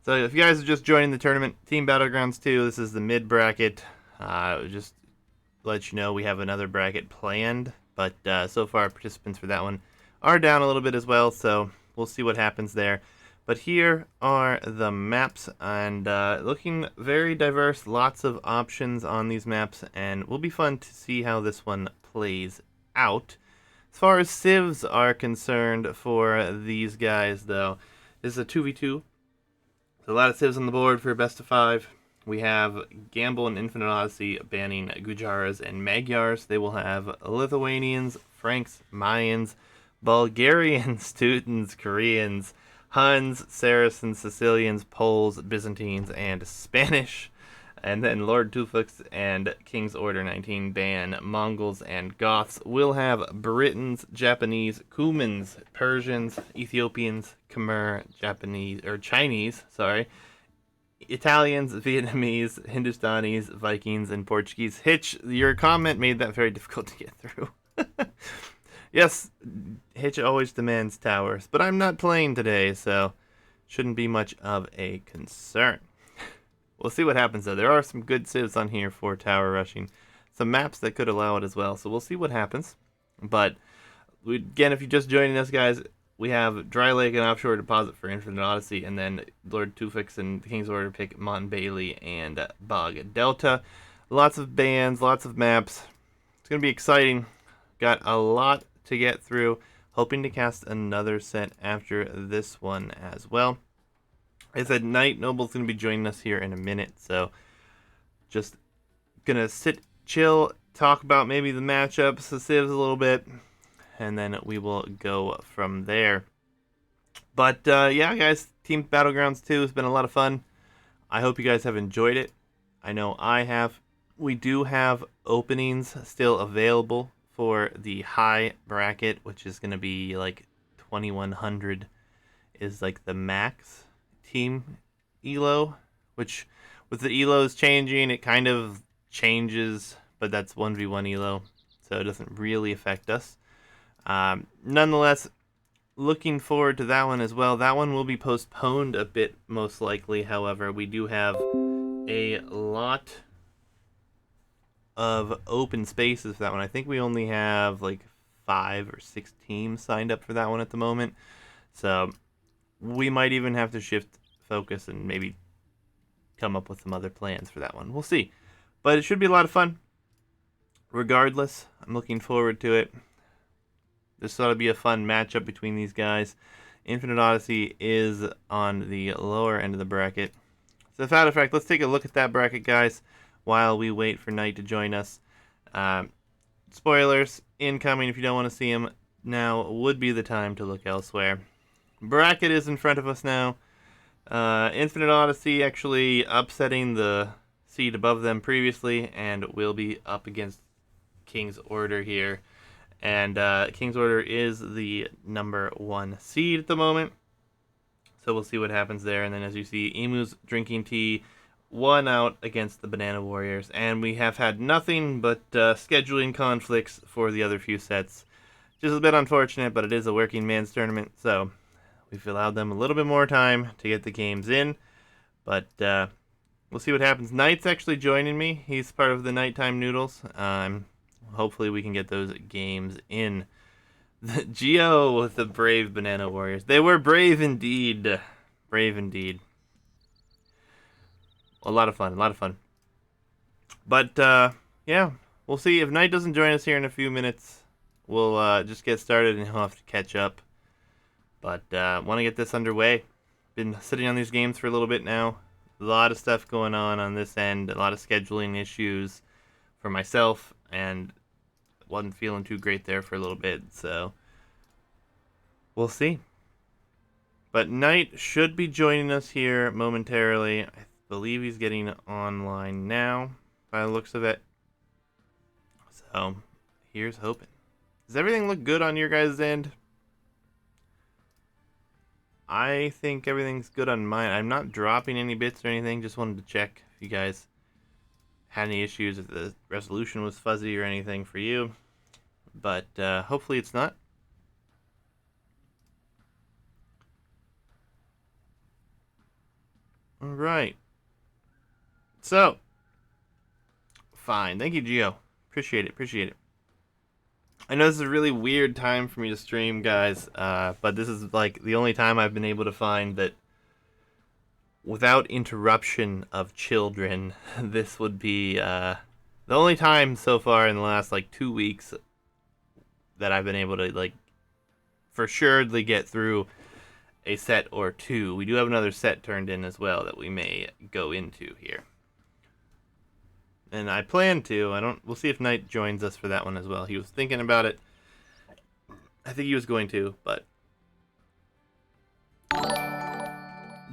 So if you guys are just joining the tournament, Team Battlegrounds 2, this is the mid bracket. Just let you know we have another bracket planned, but so far participants for that one are down a little bit as well, so we'll see what happens there. But here are the maps, and looking very diverse, lots of options on these maps, and will be fun to see how this one plays out. As far as civs are concerned for these guys, though, this is a 2v2. So a lot of civs on the board for best of 5. We have Gamble and Infinite Odyssey banning Gujaras and Magyars. They will have Lithuanians, Franks, Mayans, Bulgarians, Teutons, Koreans, Huns, Saracens, Sicilians, Poles, Byzantines, and Spanish. And then Lord Tufix and King's Order 19 ban Mongols and Goths. We'll have Britons, Japanese, Cumans, Persians, Ethiopians, Khmer, Chinese, Italians, Vietnamese, Hindustanis, Vikings, and Portuguese. Hitch, your comment made that very difficult to get through. Yes, Hitch always demands towers, but I'm not playing today, so shouldn't be much of a concern. We'll see what happens, though. There are some good civs on here for tower rushing. Some maps that could allow it as well, so we'll see what happens. But, again, if you're just joining us, guys, we have Dry Lake and Offshore Deposit for Infinite Odyssey, and then Lord Tufix and the King's Order pick Mont Bailey and Bog Delta. Lots of bands, lots of maps. It's going to be exciting. Got a lot to get through. Hoping to cast another set after this one as well. I said Knight Noble's going to be joining us here in a minute, so just going to sit, chill, talk about maybe the matchups, the civs a little bit, and then we will go from there. But yeah, guys, Team Battlegrounds 2 has been a lot of fun. I hope you guys have enjoyed it. I know I have. We do have openings still available for the high bracket, which is going to be like 2100 is like the max team elo, which with the elos changing, it kind of changes, but that's 1v1 elo, so it doesn't really affect us. Nonetheless, looking forward to that one as well. That one will be postponed a bit, most likely. However, we do have a lot of open spaces for that one. I think we only have like 5 or 6 teams signed up for that one at the moment, so we might even have to shift focus and maybe come up with some other plans for that one. We'll see. But it should be a lot of fun. Regardless, I'm looking forward to it. This ought to be a fun matchup between these guys. Infinite Odyssey is on the lower end of the bracket. So without effect, let's take a look at that bracket, guys, while we wait for Knight to join us. Spoilers incoming. If you don't want to see them, now would be the time to look elsewhere. Bracket is in front of us now. Infinite Odyssey actually upsetting the seed above them previously, and will be up against King's Order here. And King's Order is the number 1 seed at the moment, so we'll see what happens there. And then, as you see, Emu's drinking tea, 1 out against the Banana Warriors, and we have had nothing but scheduling conflicts for the other few sets. Just a bit unfortunate, but it is a working man's tournament, so we've allowed them a little bit more time to get the games in, but we'll see what happens. Knight's actually joining me. He's part of the Nighttime Noodles. Hopefully we can get those games in. The Geo with the brave Banana Warriors. They were brave indeed. Brave indeed. A lot of fun, a lot of fun. But, yeah, we'll see. If Knight doesn't join us here in a few minutes, we'll just get started and he'll have to catch up. But want to get this underway. Been sitting on these games for a little bit now. A lot of stuff going on this end. A lot of scheduling issues for myself, and wasn't feeling too great there for a little bit. So we'll see. But Knight should be joining us here momentarily. I believe he's getting online now by the looks of it. So here's hoping. Does everything look good on your guys' end? I think everything's good on mine. I'm not dropping any bits or anything. Just wanted to check if you guys had any issues, if the resolution was fuzzy or anything for you. But hopefully it's not. All right. So, fine. Thank you, Gio. Appreciate it. Appreciate it. I know this is a really weird time for me to stream, guys, but this is like the only time I've been able to find that without interruption of children, this would be the only time so far in the last like 2 weeks that I've been able to like for surely get through a set or two. We do have another set turned in as well that we may go into here. And I plan to. We'll see if Knight joins us for that one as well. He was thinking about it. I think he was going to, but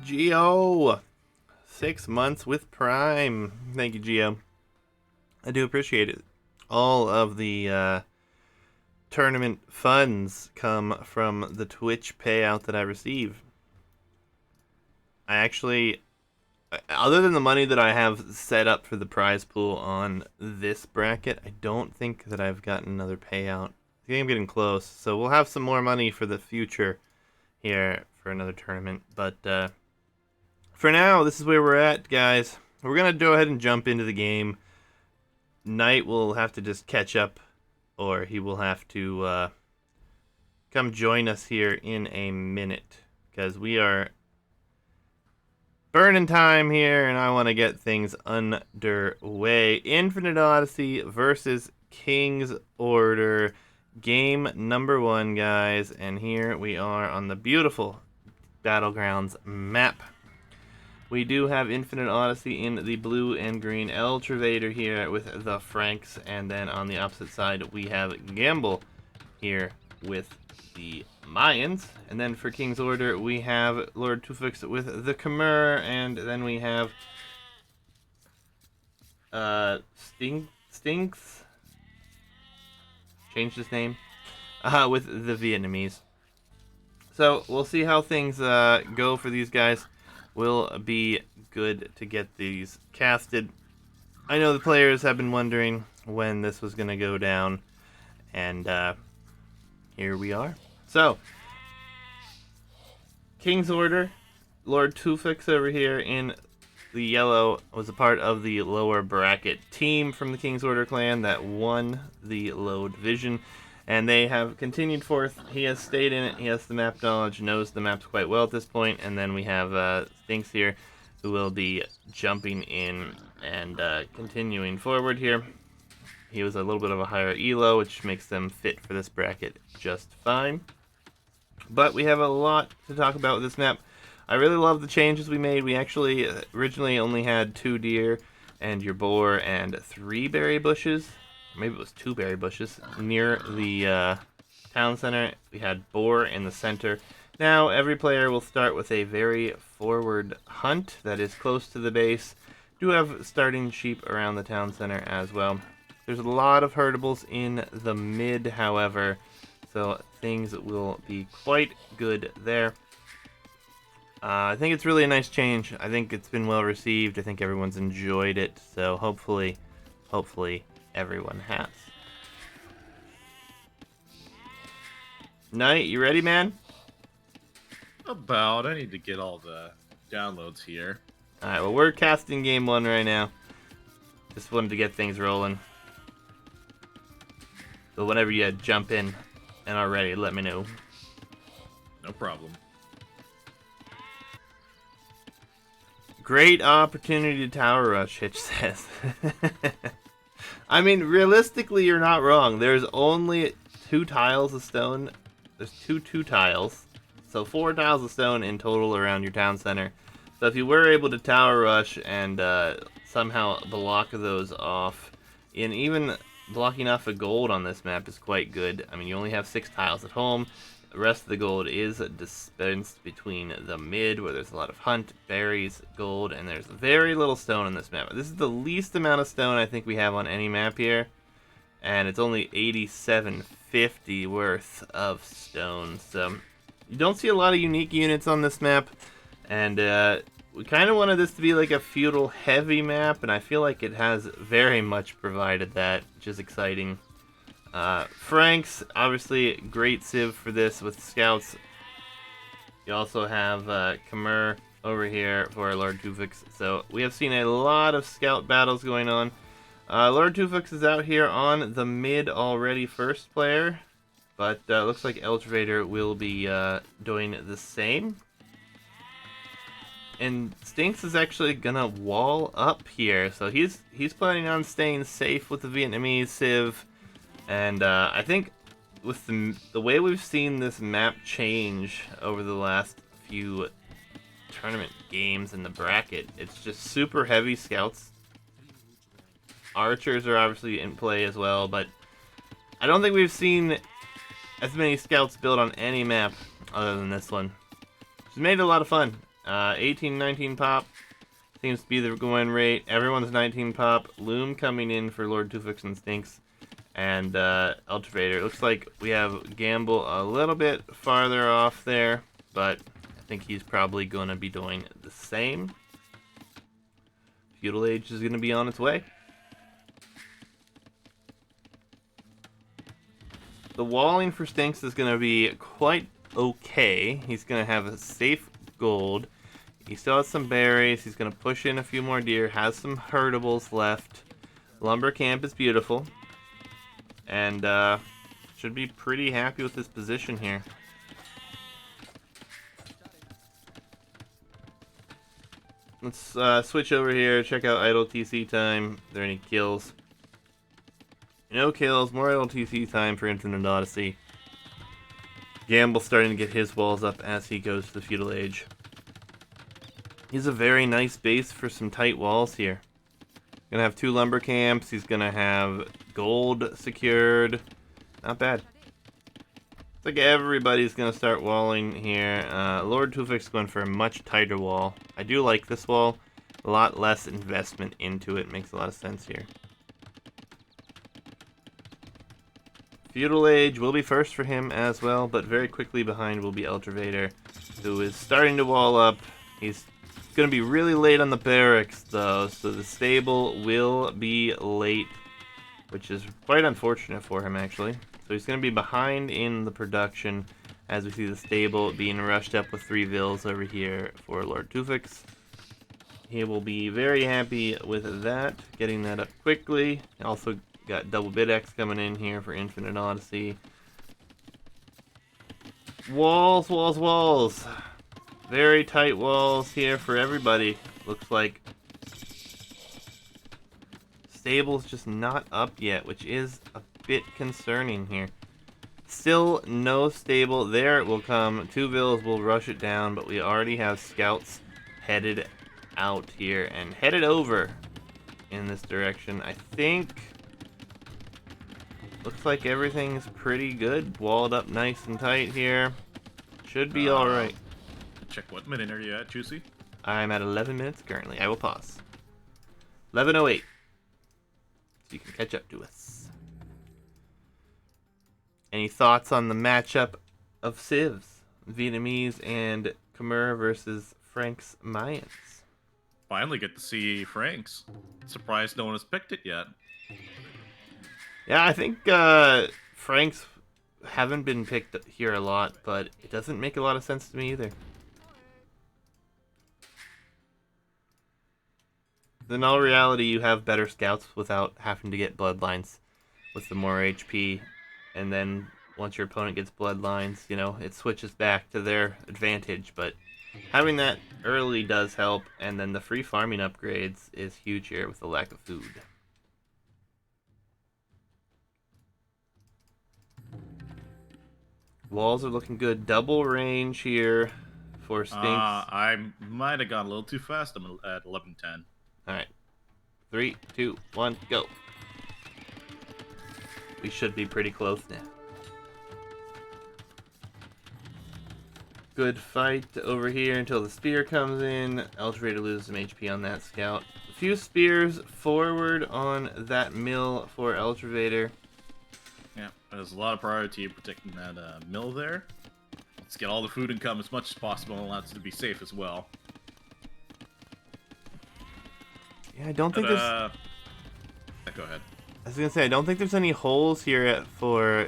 Geo, 6 months with Prime. Thank you, Geo. I do appreciate it. All of the tournament funds come from the Twitch payout that I receive. I actually, other than the money that I have set up for the prize pool on this bracket, I don't think that I've gotten another payout. I think I'm getting close, so we'll have some more money for the future here for another tournament. But for now, this is where we're at, guys. We're going to go ahead and jump into the game. Knight will have to just catch up, or he will have to come join us here in a minute, because we are burning time here, and I want to get things underway. Infinite Odyssey versus King's Order. Game number 1, guys. And here we are on the beautiful Battlegrounds map. We do have Infinite Odyssey in the blue and green Eltravator here with the Franks. And then on the opposite side, we have Gamble here with the Mayans. And then for King's Order, we have Lord Tufix with the Khmer. And then we have Stinks. Changed his name. With the Vietnamese. So we'll see how things go for these guys. Will be good to get these casted. I know the players have been wondering when this was going to go down. And here we are. So, King's Order, Lord Tufix over here in the yellow was a part of the lower bracket team from the King's Order clan that won the low division. And they have continued forth. He has stayed in it. He has the map knowledge, knows the maps quite well at this point. And then we have Stinks here, who will be jumping in and continuing forward here. He was a little bit of a higher elo, which makes them fit for this bracket just fine. But we have a lot to talk about with this map. I really love the changes we made. We actually originally only had 2 deer and your boar and 3 berry bushes. Maybe it was 2 berry bushes near the town center. We had boar in the center. Now every player will start with a very forward hunt that is close to the base. Do have starting sheep around the town center as well. There's a lot of herdables in the mid, however, so things will be quite good there. I think it's really a nice change. I think it's been well received. I think everyone's enjoyed it, so hopefully everyone has. Knight, you ready, man? About. I need to get all the downloads here. Alright, well, we're casting game 1 right now. Just wanted to get things rolling. So whenever you jump in and are ready, let me know. No problem. Great opportunity to tower rush, Hitch says. I mean, realistically, you're not wrong. There's only 2 tiles of stone. There's 2 tiles. So 4 tiles of stone in total around your town center. So if you were able to tower rush and somehow block those off, and even blocking off a gold on this map is quite good. I mean, you only have 6 tiles at home. The rest of the gold is dispensed between the mid, where there's a lot of hunt, berries, gold, and there's very little stone on this map. This is the least amount of stone I think we have on any map here, and it's only 8750 worth of stone. So you don't see a lot of unique units on this map, and we kind of wanted this to be like a feudal heavy map, and I feel like it has very much provided that, which is exciting. Franks, obviously great civ for this with scouts. You also have Khmer over here for Lord Tufix. So we have seen a lot of scout battles going on. Lord Tufix is out here on the mid already, first player. But looks like Eldravader will be doing the same. And Stinks is actually gonna wall up here, so he's planning on staying safe with the Vietnamese Civ, and I think with the way we've seen this map change over the last few tournament games in the bracket, it's just super heavy scouts. Archers are obviously in play as well, but I don't think we've seen as many scouts built on any map other than this one. It's made it a lot of fun. 18, 19 pop seems to be the going rate. Everyone's 19 pop. Loom coming in for Lord Tufix and Stinks. And Ultivator. It looks like we have Gamble a little bit farther off there, but I think he's probably going to be doing the same. Feudal Age is going to be on its way. The walling for Stinks is going to be quite okay. He's going to have a safe gold. He still has some berries. He's going to push in a few more deer. Has some herdables left. Lumber camp is beautiful. And should be pretty happy with his position here. Let's switch over here. Check out idle TC time. Are there any kills? No kills. More idle TC time for Infinite Odyssey. Gamble starting to get his walls up as he goes to the Feudal Age. He's a very nice base for some tight walls here. Gonna have 2 lumber camps. He's gonna have gold secured. Not bad. It's like everybody's gonna start walling here. Lord Tufix going for a much tighter wall. I do like this wall. A lot less investment into it. Makes a lot of sense here. Feudal Age will be first for him as well, but very quickly behind will be Ultravader, who is starting to wall up. He's going to be really late on the barracks, though, so the stable will be late, which is quite unfortunate for him, actually. So he's going to be behind in the production, as we see the stable being rushed up with 3 vills over here for Lord Tufix. He will be very happy with that, getting that up quickly. Also got double Bidex coming in here for Infinite Odyssey. Walls, walls, walls. Very tight walls here for everybody. Looks like stable's just not up yet, which is a bit concerning here. Still no stable. There it will come. 2 vills will rush it down, but we already have scouts headed out here and headed over in this direction. I think looks like everything's pretty good. Walled up nice and tight here. Should be alright. Check what minute are you at, Juicy? I'm at 11 minutes currently. I will pause. 11:08. So you can catch up to us. Any thoughts on the matchup of civs? Vietnamese and Khmer versus Frank's Mayans. Finally get to see Frank's. Surprised no one has picked it yet. Yeah, I think Franks haven't been picked here a lot, but it doesn't make a lot of sense to me either. In all reality, you have better scouts without having to get bloodlines with the more HP, and then once your opponent gets bloodlines, you know, it switches back to their advantage, but having that early does help, and then the free farming upgrades is huge here with the lack of food. Walls are looking good. Double range here for Stinks. I might have gone a little too fast. I'm at 11:10. Alright. 3, 2, 1, go. We should be pretty close now. Good fight over here until the spear comes in. Ultrator loses some HP on that scout. A few spears forward on that mill for Ultravator. Yeah, there's a lot of priority protecting that mill there. Let's get all the food income as much as possible and allow it to be safe as well. Yeah, I don't think there's... Go ahead. I was gonna say, I don't think there's any holes here for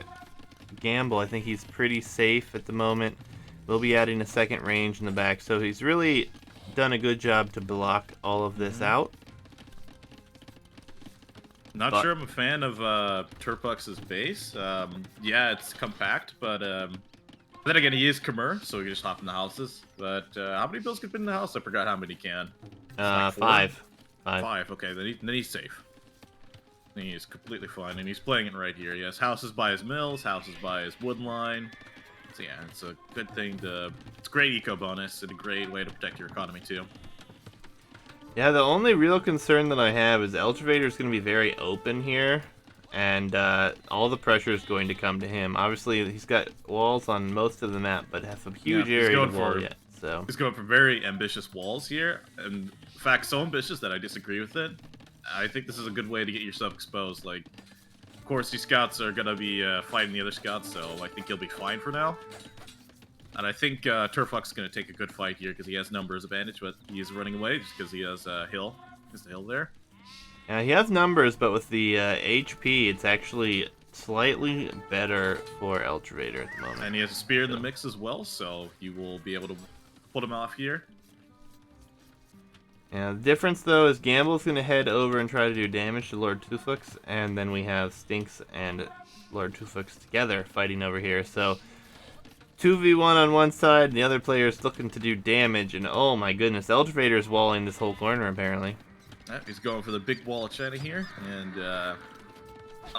Gamble. I think he's pretty safe at the moment. We'll be adding a second range in the back, so he's really done a good job to block all of this out. Not sure I'm a fan of Turpux's base. Yeah, it's compact, but then again, he is Khmer, so you just hop in the houses. But how many builds can fit in the house? I forgot how many can. Like five. Five. Five. Okay, then he's safe. Then he's completely fine, and he's playing it right here. He has houses by his mills, houses by his wood line. So yeah, it's a good thing to. It's a great eco bonus and a great way to protect your economy too. Yeah, the only real concern that I have is Eltivator is going to be very open here, and all the pressure is going to come to him. Obviously, he's got walls on most of the map, but has some huge area to wall yet. So he's going for very ambitious walls here, and in fact, so ambitious that I disagree with it. I think this is a good way to get yourself exposed. Like, of course, these scouts are gonna be fighting the other scouts, so I think he'll be fine for now. And I think Turfluck's going to take a good fight here because he has numbers advantage, but he is running away just because he has a hill. There's the hill there. Yeah, he has numbers, but with the HP, it's actually slightly better for Eltivator at the moment. And he has a spear in the mix as well, so you will be able to put him off here. Yeah, the difference, though, is Gamble's going to head over and try to do damage to Lord Tufux, and then we have Stinks and Lord Tufux together fighting over here, so 2v1 on one side, and the other player is looking to do damage, and oh my goodness, Eltivator is walling this whole corner, apparently. He's going for the big wall of China here, and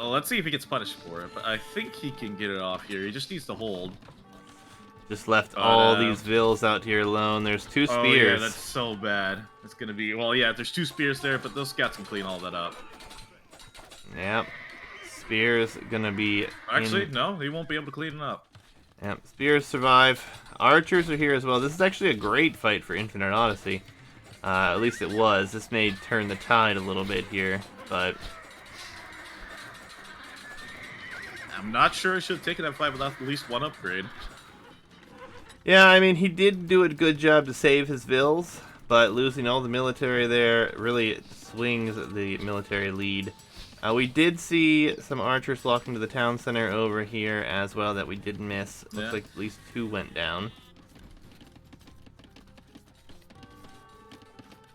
let's see if he gets punished for it, but I think he can get it off here. He just needs to hold. Just left all these vills out here alone. There's 2 spears. Oh yeah, that's so bad. It's gonna be, well yeah, there's 2 spears there, but those scouts can clean all that up. Yep. Spears gonna be Actually, no, he won't be able to clean it up. Yep, spears survive. Archers are here as well. This is actually a great fight for Infinite Odyssey. At least it was. This may turn the tide a little bit here, but I'm not sure I should have taken that fight without at least one upgrade. yeah, I mean, he did do a good job to save his vills, but losing all the military there really swings the military lead. We did see some archers locked into the town center over here as well that we did miss. Looks like at least 2 went down.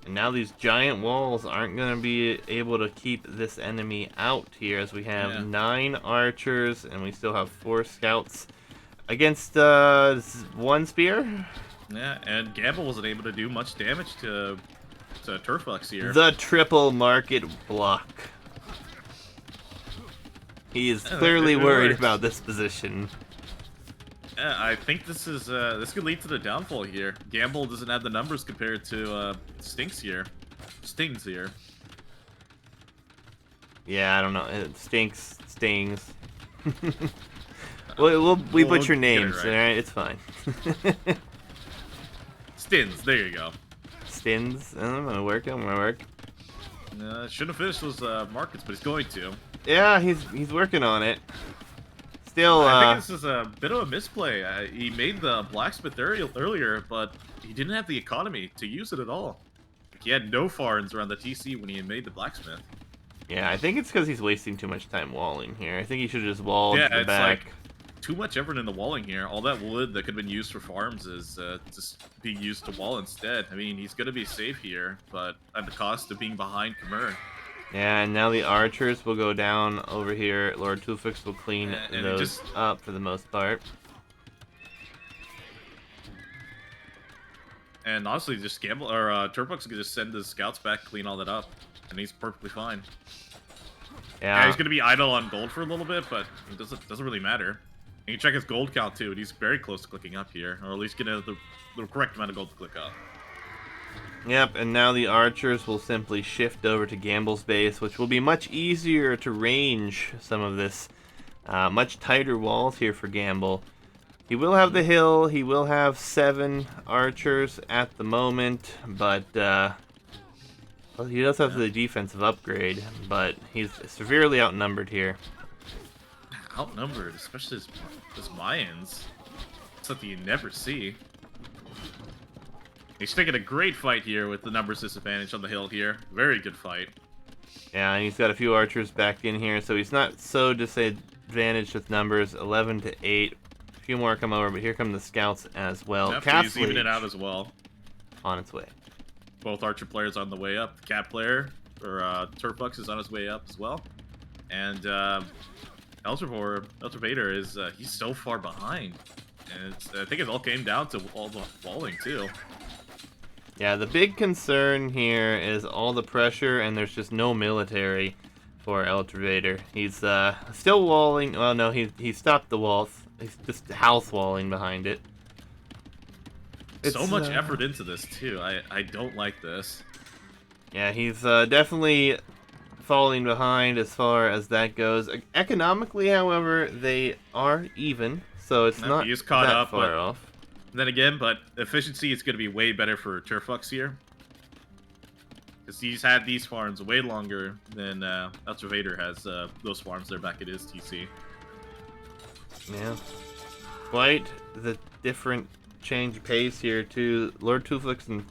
And now these giant walls aren't going to be able to keep this enemy out here, as we have 9 archers and we still have 4 scouts against 1 spear. Yeah, and Gamble wasn't able to do much damage to Turflux here. The triple market block. He is clearly worried about this position. Yeah, I think this is this could lead to the downfall here. Gamble doesn't have the numbers compared to Stings here. Yeah, I don't know. It stinks, stings. we butcher names, right. alright? It's fine. Stins, there you go. Stins. I'm gonna work. Shouldn't have finished those markets, but he's going to. Yeah, he's working on it. Still, I think this is a bit of a misplay. He made the blacksmith earlier, but he didn't have the economy to use it at all. He had no farms around the TC when he had made the blacksmith. Yeah, I think it's because he's wasting too much time walling here. I think he should have just walled yeah, the back. Like too much effort in the walling here. All that wood that could have been used for farms is just being used to wall instead. I mean, he's going to be safe here, but at the cost of being behind Khmer. Yeah, and now the archers will go down over here. Lord Tufix will clean those up for the most part. And honestly, just Gamble or Turpux could just send his scouts back, clean all that up, and he's perfectly fine. Yeah, he's gonna be idle on gold for a little bit, but it doesn't really matter. You can check his gold count too, and he's very close to clicking up here, or at least getting the correct amount of gold to click up. Yep, and now the archers will simply shift over to Gamble's base, which will be much easier to range some of this. Much tighter walls here for Gamble. He will have the hill, he will have 7 archers at the moment, but well, he does have the defensive upgrade, but he's severely outnumbered here. Outnumbered, especially as Mayans. Something you never see. He's taking a great fight here with the numbers disadvantage on the hill here. Very good fight. Yeah, and he's got a few archers back in here, so he's not so disadvantaged with numbers. 11 to 8. A few more come over, but here come the scouts as well. Yep, he's even it out as well. On its way. both Archer players on the way up. The Cat player, or Turflux, is on his way up as well. And Eltravator is he's so far behind. And I think it all came down to all the walling too. Yeah, the big concern here is all the pressure, and there's just no military for Eltravator. He's still walling. Well, no, he stopped the walls. He's just house walling behind it. So much effort into this too. I don't like this. Yeah, he's definitely falling behind as far as that goes. Economically, however, they are even, so it's not he's caught that up, far off. Then again, but efficiency is going to be way better for Turflux here. Because he's had these farms way longer than Eltravator has those farms there back at his TC. Yeah. Quite the different change of pace here, too. Lord Tuflix and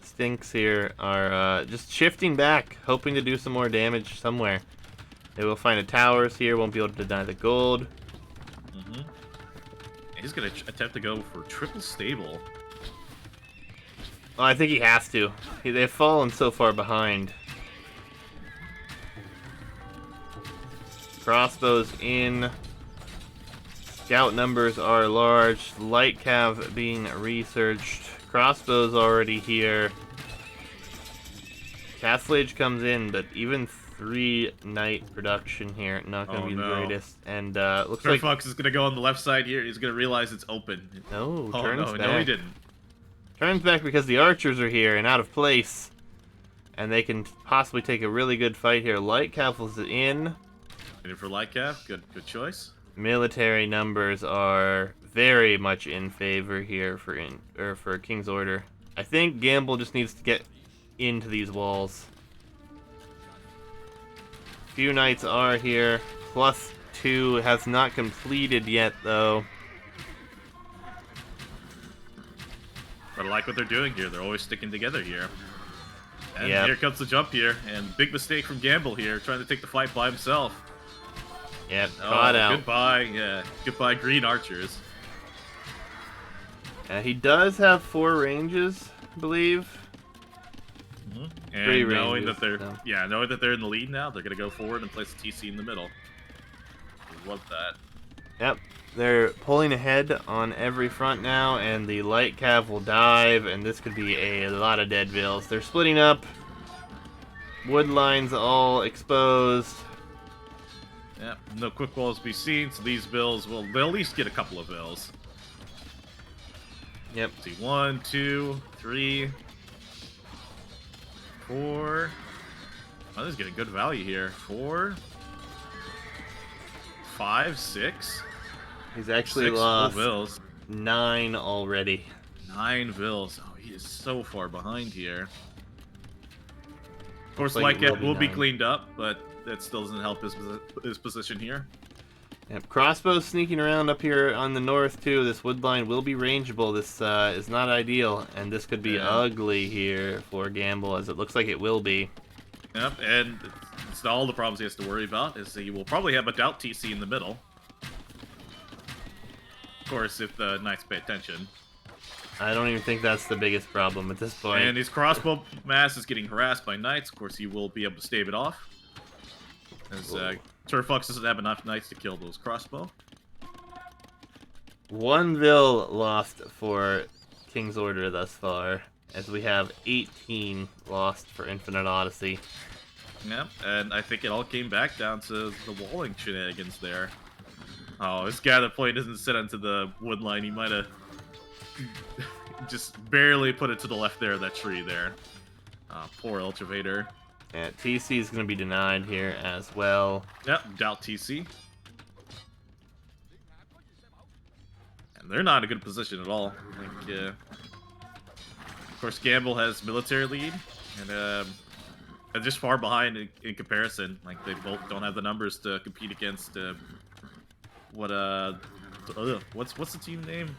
Stinks here are just shifting back, hoping to do some more damage somewhere. They will find a towers here, won't be able to deny the gold. He's going to attempt to go for triple stable. Oh, I think he has to. They've fallen so far behind. Crossbows in. Scout numbers are large. Light cav being researched. Crossbows already here. Castlage comes in, but even 3 night production here, not going to be the greatest. And looks like Turflux is going to go on the left side here. He's going to realize it's open. No, oh, turns no, back. No, he didn't. Turns back because the archers are here and out of place. And they can possibly take a really good fight here. Light caval's in. Waiting for Light Cav. Good choice. Military numbers are very much in favor here for King's Order. I think Gamble just needs to get into these walls. Few knights are here. +2 has not completed yet, though. But I like what they're doing here. They're always sticking together here. And Yep. here comes the jump here. And big mistake from Gamble here, trying to take the fight by himself. Yep, caught out. Goodbye, yeah. Goodbye, green archers. He does have 4 ranges, I believe. And 3 knowing ranges, that they're so. knowing that they're in the lead now, they're gonna go forward and place a TC in the middle. Love that. Yep, they're pulling ahead on every front now, and the light cav will dive, and this could be a lot of dead vills. They're splitting up. Wood lines all exposed. Yep, no quick walls to be seen, so these vills they'll at least get a couple of vills. Yep. See, 1, 2, 3, 4. Oh, this is getting good value here. 4, 5, 6. He's actually 6 full lost vills. 9 already. 9 vills. Oh, he is so far behind here. Of course, Like like it it will will be be 9. cleaned up, but that still doesn't help his position here. Yep, crossbows sneaking around up here on the north too. This wood line will be rangeable. This is not ideal, and this could be ugly here for Gamble, as it looks like it will be. Yep, and it's not all the problems he has to worry about, is he will probably have a doubt TC in the middle. Of course, if the knights pay attention. I don't even think that's the biggest problem at this point. And his crossbow mass is getting harassed by knights. Of course, he will be able to stave it off. As Turflux doesn't have enough knights to kill those crossbow. 1 vill lost for King's Order thus far, as we have 18 lost for Infinite Odyssey. Yep, and I think it all came back down to the walling shenanigans there. Oh, this guy that played doesn't sit onto the wood line. He might have just barely put it to the left there of that tree there. Poor Ultravator. Yeah, TC is going to be denied here as well. Yep, doubt TC. And they're not in a good position at all. Like, of course, Gamble has military lead, and they're just far behind in comparison. Like, they both don't have the numbers to compete against what's the team name?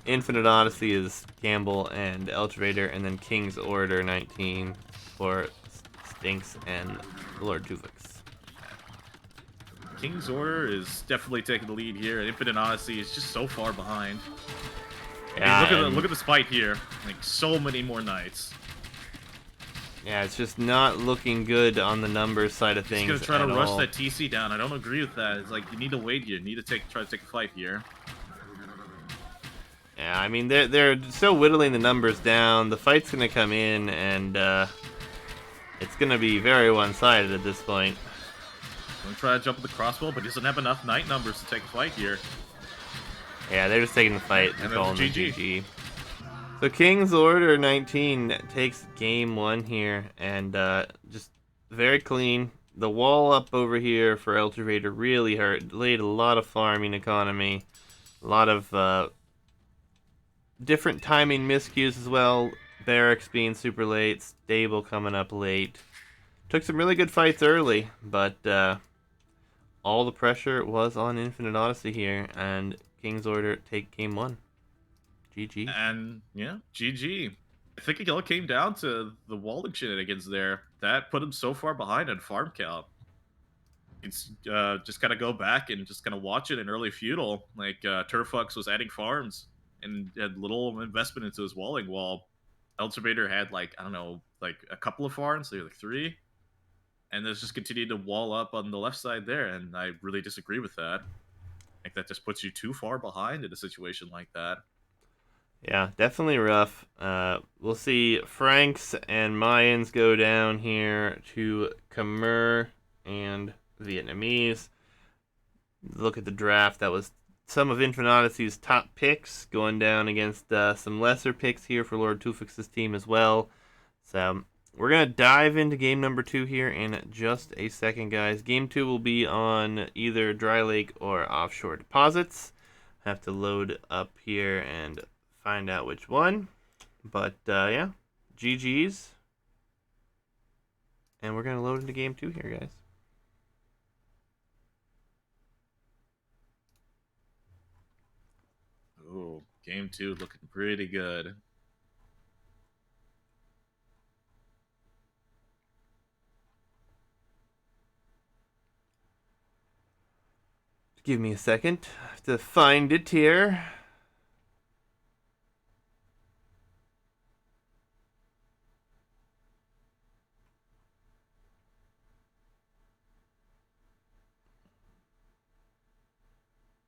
Infinite Odyssey is Gamble and Eltravator, and then King's Order 19 for Stinks and Lord Tuflix. King's Order is definitely taking the lead here, and Infinite Odyssey is just so far behind. Yeah, I mean, look at this fight here. Like, so many more knights. Yeah, it's just not looking good on the numbers side of He's things gonna try to at rush all. that TC down. I don't agree with that. It's like you need to wait here. You need to try to take a fight here. Yeah, I mean they're still whittling the numbers down. The fight's gonna come in, and it's gonna be very one-sided at this point. Gonna try to jump with the crossbow, but he doesn't have enough knight numbers to take a fight here. Yeah, they're just taking the fight and And calling then the GG. GG. So King's Order 19 takes game 1 here, and just very clean. The wall up over here for Eltivator really hurt. Laid a lot of farming economy, a lot of different timing miscues as well. Barracks being super late, Stable coming up late. Took some really good fights early, but all the pressure was on Infinite Odyssey here, and King's Order take game 1. GG. And yeah, GG. I think it all came down to the walling shenanigans there. That put him so far behind on farm count. It's just gotta go back and just kind of watch it in early feudal. Like Turfux was adding farms and had little investment into his walling wall. Eltivator had like, I don't know, like a couple of farms, maybe like 3. And there's just continued to wall up on the left side there, and I really disagree with that. I think that just puts you too far behind in a situation like that. Yeah, definitely rough. We'll see Franks and Mayans go down here to Khmer and Vietnamese. Look at the draft. That was some of Infinite Odyssey's top picks going down against some lesser picks here for Lord Tufix's team as well. So we're going to dive into game number 2 here in just a second, guys. Game 2 will be on either Dry Lake or Offshore Deposits. Have to load up here and find out which one. But yeah, GG's. And we're going to load into game 2 here, guys. Ooh, game 2 looking pretty good. Give me a second. I have to find it here.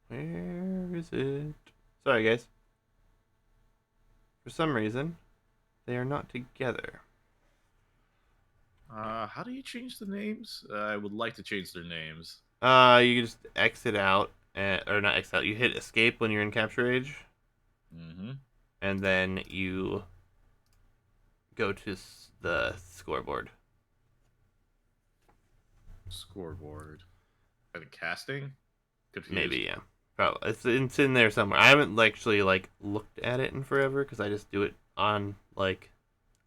Where is it? Sorry, guys. For some reason, they are not together. How do you change the names? I would like to change their names. You just exit out, or not exit out. You hit escape when you're in capture age, and then you go to the scoreboard. Scoreboard. Are they casting? Confused. Maybe, yeah. Probably it's in there somewhere. I haven't actually looked at it in forever because I just do it on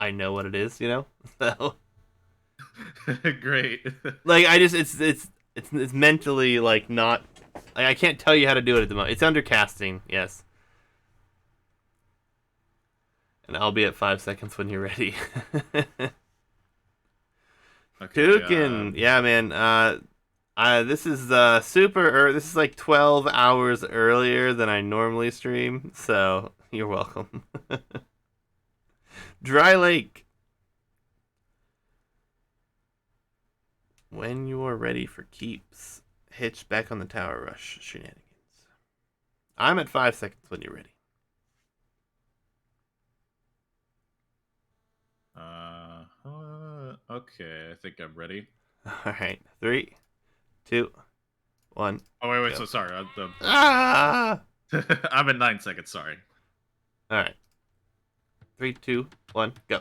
I know what it is, you know. So great. I just it's mentally not. I can't tell you how to do it at the moment. It's under casting, yes. And I'll be at 5 seconds when you're ready. Okay, Tukin, yeah, man. This is this is like 12 hours earlier than I normally stream, so you're welcome. Dry Lake. When you are ready for keeps, Hitch back on the tower rush shenanigans. I'm at 5 seconds when you're ready. Okay, I think I'm ready. All right, 3, 2, 1. Oh wait, go. so sorry. Ah! I'm at 9 seconds. Sorry. All right, 3, 2, 1, go.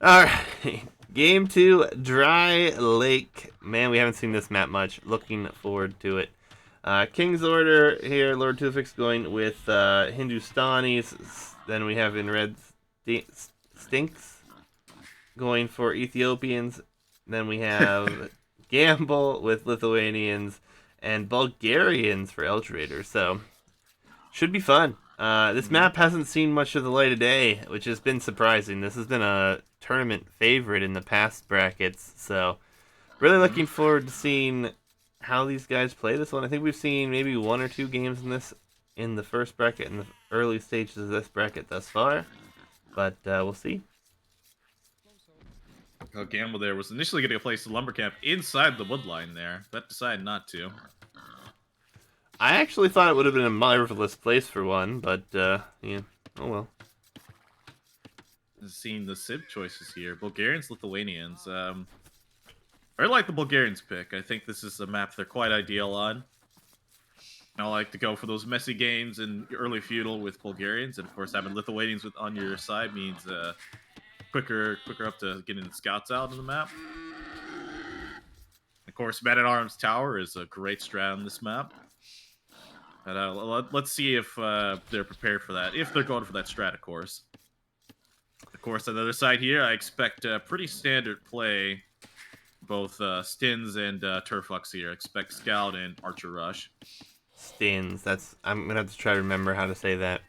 All right, game 2, Dry Lake. Man, we haven't seen this map much. Looking forward to it. King's Order here. Lord Tufix going with Hindustanis. Then we have in red Stinks going for Ethiopians. Then we have Gamble with Lithuanians and Bulgarians for Eltrader. So should be fun. This map hasn't seen much of the light of day, which has been surprising. This has been a tournament favorite in the past brackets. So really looking forward to seeing how these guys play this one. I think we've seen maybe 1 or 2 games in this in the first bracket, in the early stages of this bracket thus far. But we'll see. Gamble there was initially going to place the lumber camp inside the wood line there, but decided not to. I actually thought it would have been a marvelous place for one, but, yeah. Oh well. Seeing the Civ choices here. Bulgarians, Lithuanians. I like the Bulgarians pick. I think this is a map they're quite ideal on. I like to go for those messy games in early feudal with Bulgarians, and of course having Lithuanians on your side means quicker up to getting the scouts out on the map. Of course, Man-at-Arms Tower is a great strat on this map. But let's see if they're prepared for that. If they're going for that strat, of course. Of course, on the other side here, I expect a pretty standard play. Both Stins and Turfux here. I expect Scout and Archer Rush. Stins. I'm gonna have to try to remember how to say that.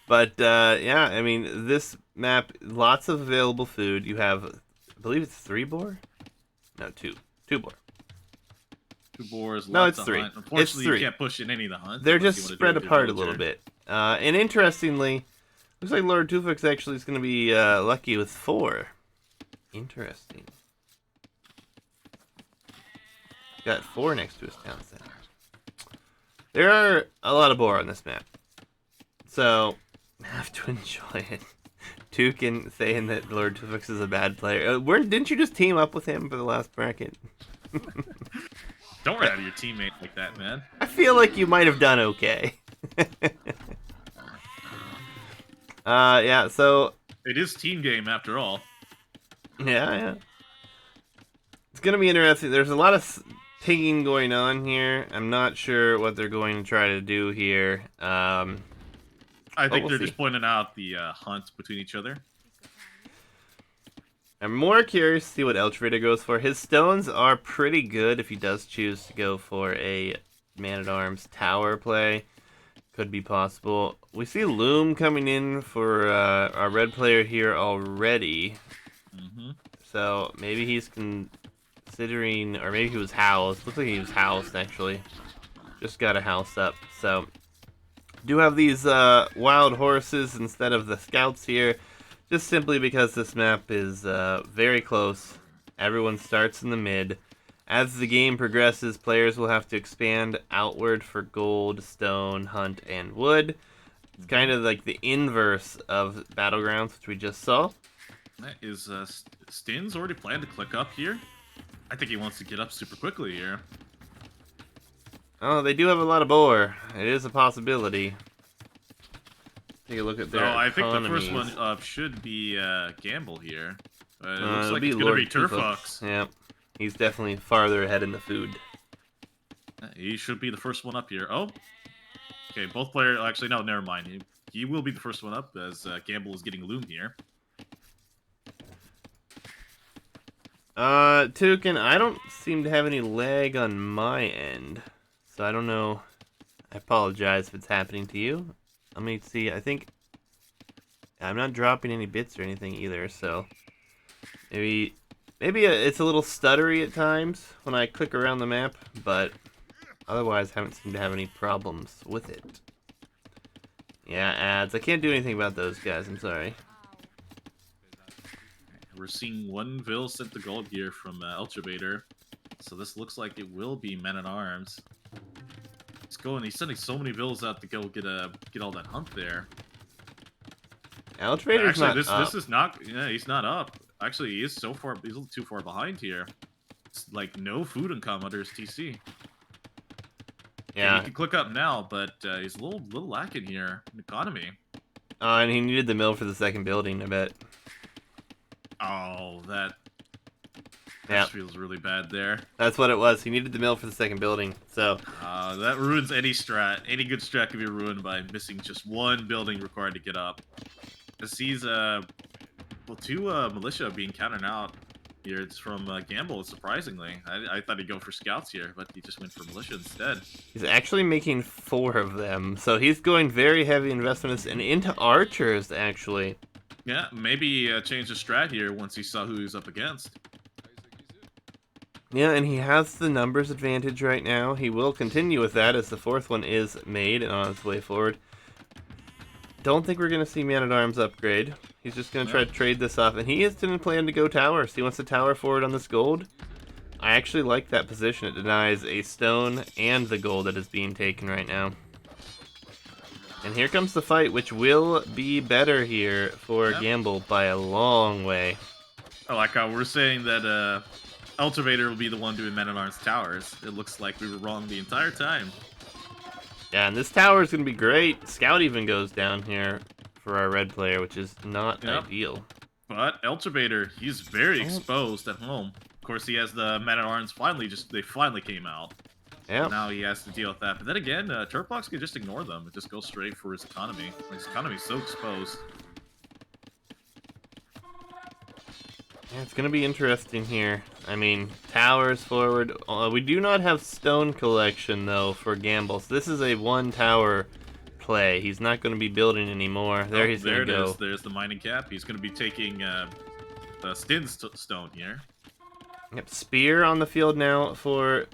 But yeah, I mean, this map, lots of available food. You have, I believe it's 3 boar. No, 2 boar. 2 boars. No, lots it's of 3. Hunt. Unfortunately, It's 3. you can't push in any of the hunts. They're unless just you wanna do spread it with your apart a villager. little bit. And interestingly, looks like Lord Tufix actually is going to be lucky with 4. Interesting. Got 4 next to his town center. There are a lot of boar on this map, so I have to enjoy it. Tukin saying that Lord Tufix is a bad player. Didn't you just team up with him for the last bracket? Don't run out of your teammate like that, man. I feel like you might have done okay. Yeah, so... It is team game after all. Yeah. It's going to be interesting. There's a lot of pinging going on here. I'm not sure what they're going to try to do here. I think we'll they're see. just pointing out the hunts between each other. I'm more curious to see what Eltrader goes for. His stones are pretty good if he does choose to go for a Man-at-Arms tower play. Could be possible. We see Loom coming in for our red player here already. Mm-hmm. So maybe he's considering, or maybe he was housed. Looks like he was housed, actually. Just got a house up. So do have these wild horses instead of the scouts here. Just simply because this map is very close. Everyone starts in the mid. As the game progresses, players will have to expand outward for gold, stone, hunt, and wood. It's kind of like the inverse of Battlegrounds, which we just saw. That is Stin's already planned to click up here. I think he wants to get up super quickly here. Oh, they do have a lot of boar. It is a possibility. Take a look at So their I think the economies. first one up should be Gamble here. It looks It'll like be it's going to be Lord Turfux. Yeah, he's definitely farther ahead in the food. He should be the first one up here. Oh, okay. Both players. Actually, no. Never mind. He will be the first one up as Gamble is getting Loom here. Tukin, I don't seem to have any lag on my end, so I don't know. I apologize if it's happening to you. Let me see. I think I'm not dropping any bits or anything either, so maybe it's a little stuttery at times when I click around the map, but otherwise haven't seemed to have any problems with it. Yeah, ads. I can't do anything about those guys. I'm sorry. We're seeing one Vil sent to gold here from Ultravator. So this looks like it will be Man-at-Arms. He's sending so many Vils out to go get all that hunt there. Eltrader's Actually, not up. this is not. Yeah, he's not up. Actually, he is so far. He's a little too far behind here. It's like no food income under his TC. Yeah. He can click up now, but he's a little lacking here in economy. And he needed the mill for the second building, I bet. Oh, that Yeah. feels really bad there. That's what it was. He needed the mill for the second building. So That ruins any strat. Any good strat can be ruined by missing just one building required to get up. This sees two militia being countered out here. It's from Gamble, surprisingly. I thought he'd go for scouts here, but he just went for militia instead. he's actually making 4 of them. So he's going very heavy investments and into archers, actually. Yeah, maybe change the strat here once he saw who he was up against. Yeah, and he has the numbers advantage right now. He will continue with that as the 4th one is made and on its way forward. Don't think we're going to see Man-at-Arms upgrade. He's just going to try to trade this off. And he didn't plan to go towers. He wants to tower forward on this gold. I actually like that position. It denies a stone and the gold that is being taken right now. And here comes the fight, which will be better here for Gamble by a long way. I like how we're saying that Ultimator will be the one doing Man-at-Arms towers. It looks like we were wrong the entire time. Yeah, and this tower is going to be great. Scout even goes down here for our red player, which is not ideal. But Ultimator, he's very exposed at home. Of course, he has the Man-at-Arms they finally came out. Yeah. Now he has to deal with that. But then again, Turbox can just ignore them and just go straight for his economy. His economy is so exposed. Yeah, it's going to be interesting here. I mean, towers forward. We do not have stone collection, though, for Gamble. So this is a one-tower play. He's not going to be building anymore. There he's going to go. There's the mining cap. He's going to be taking the Stin stone here. Yep, spear on the field now for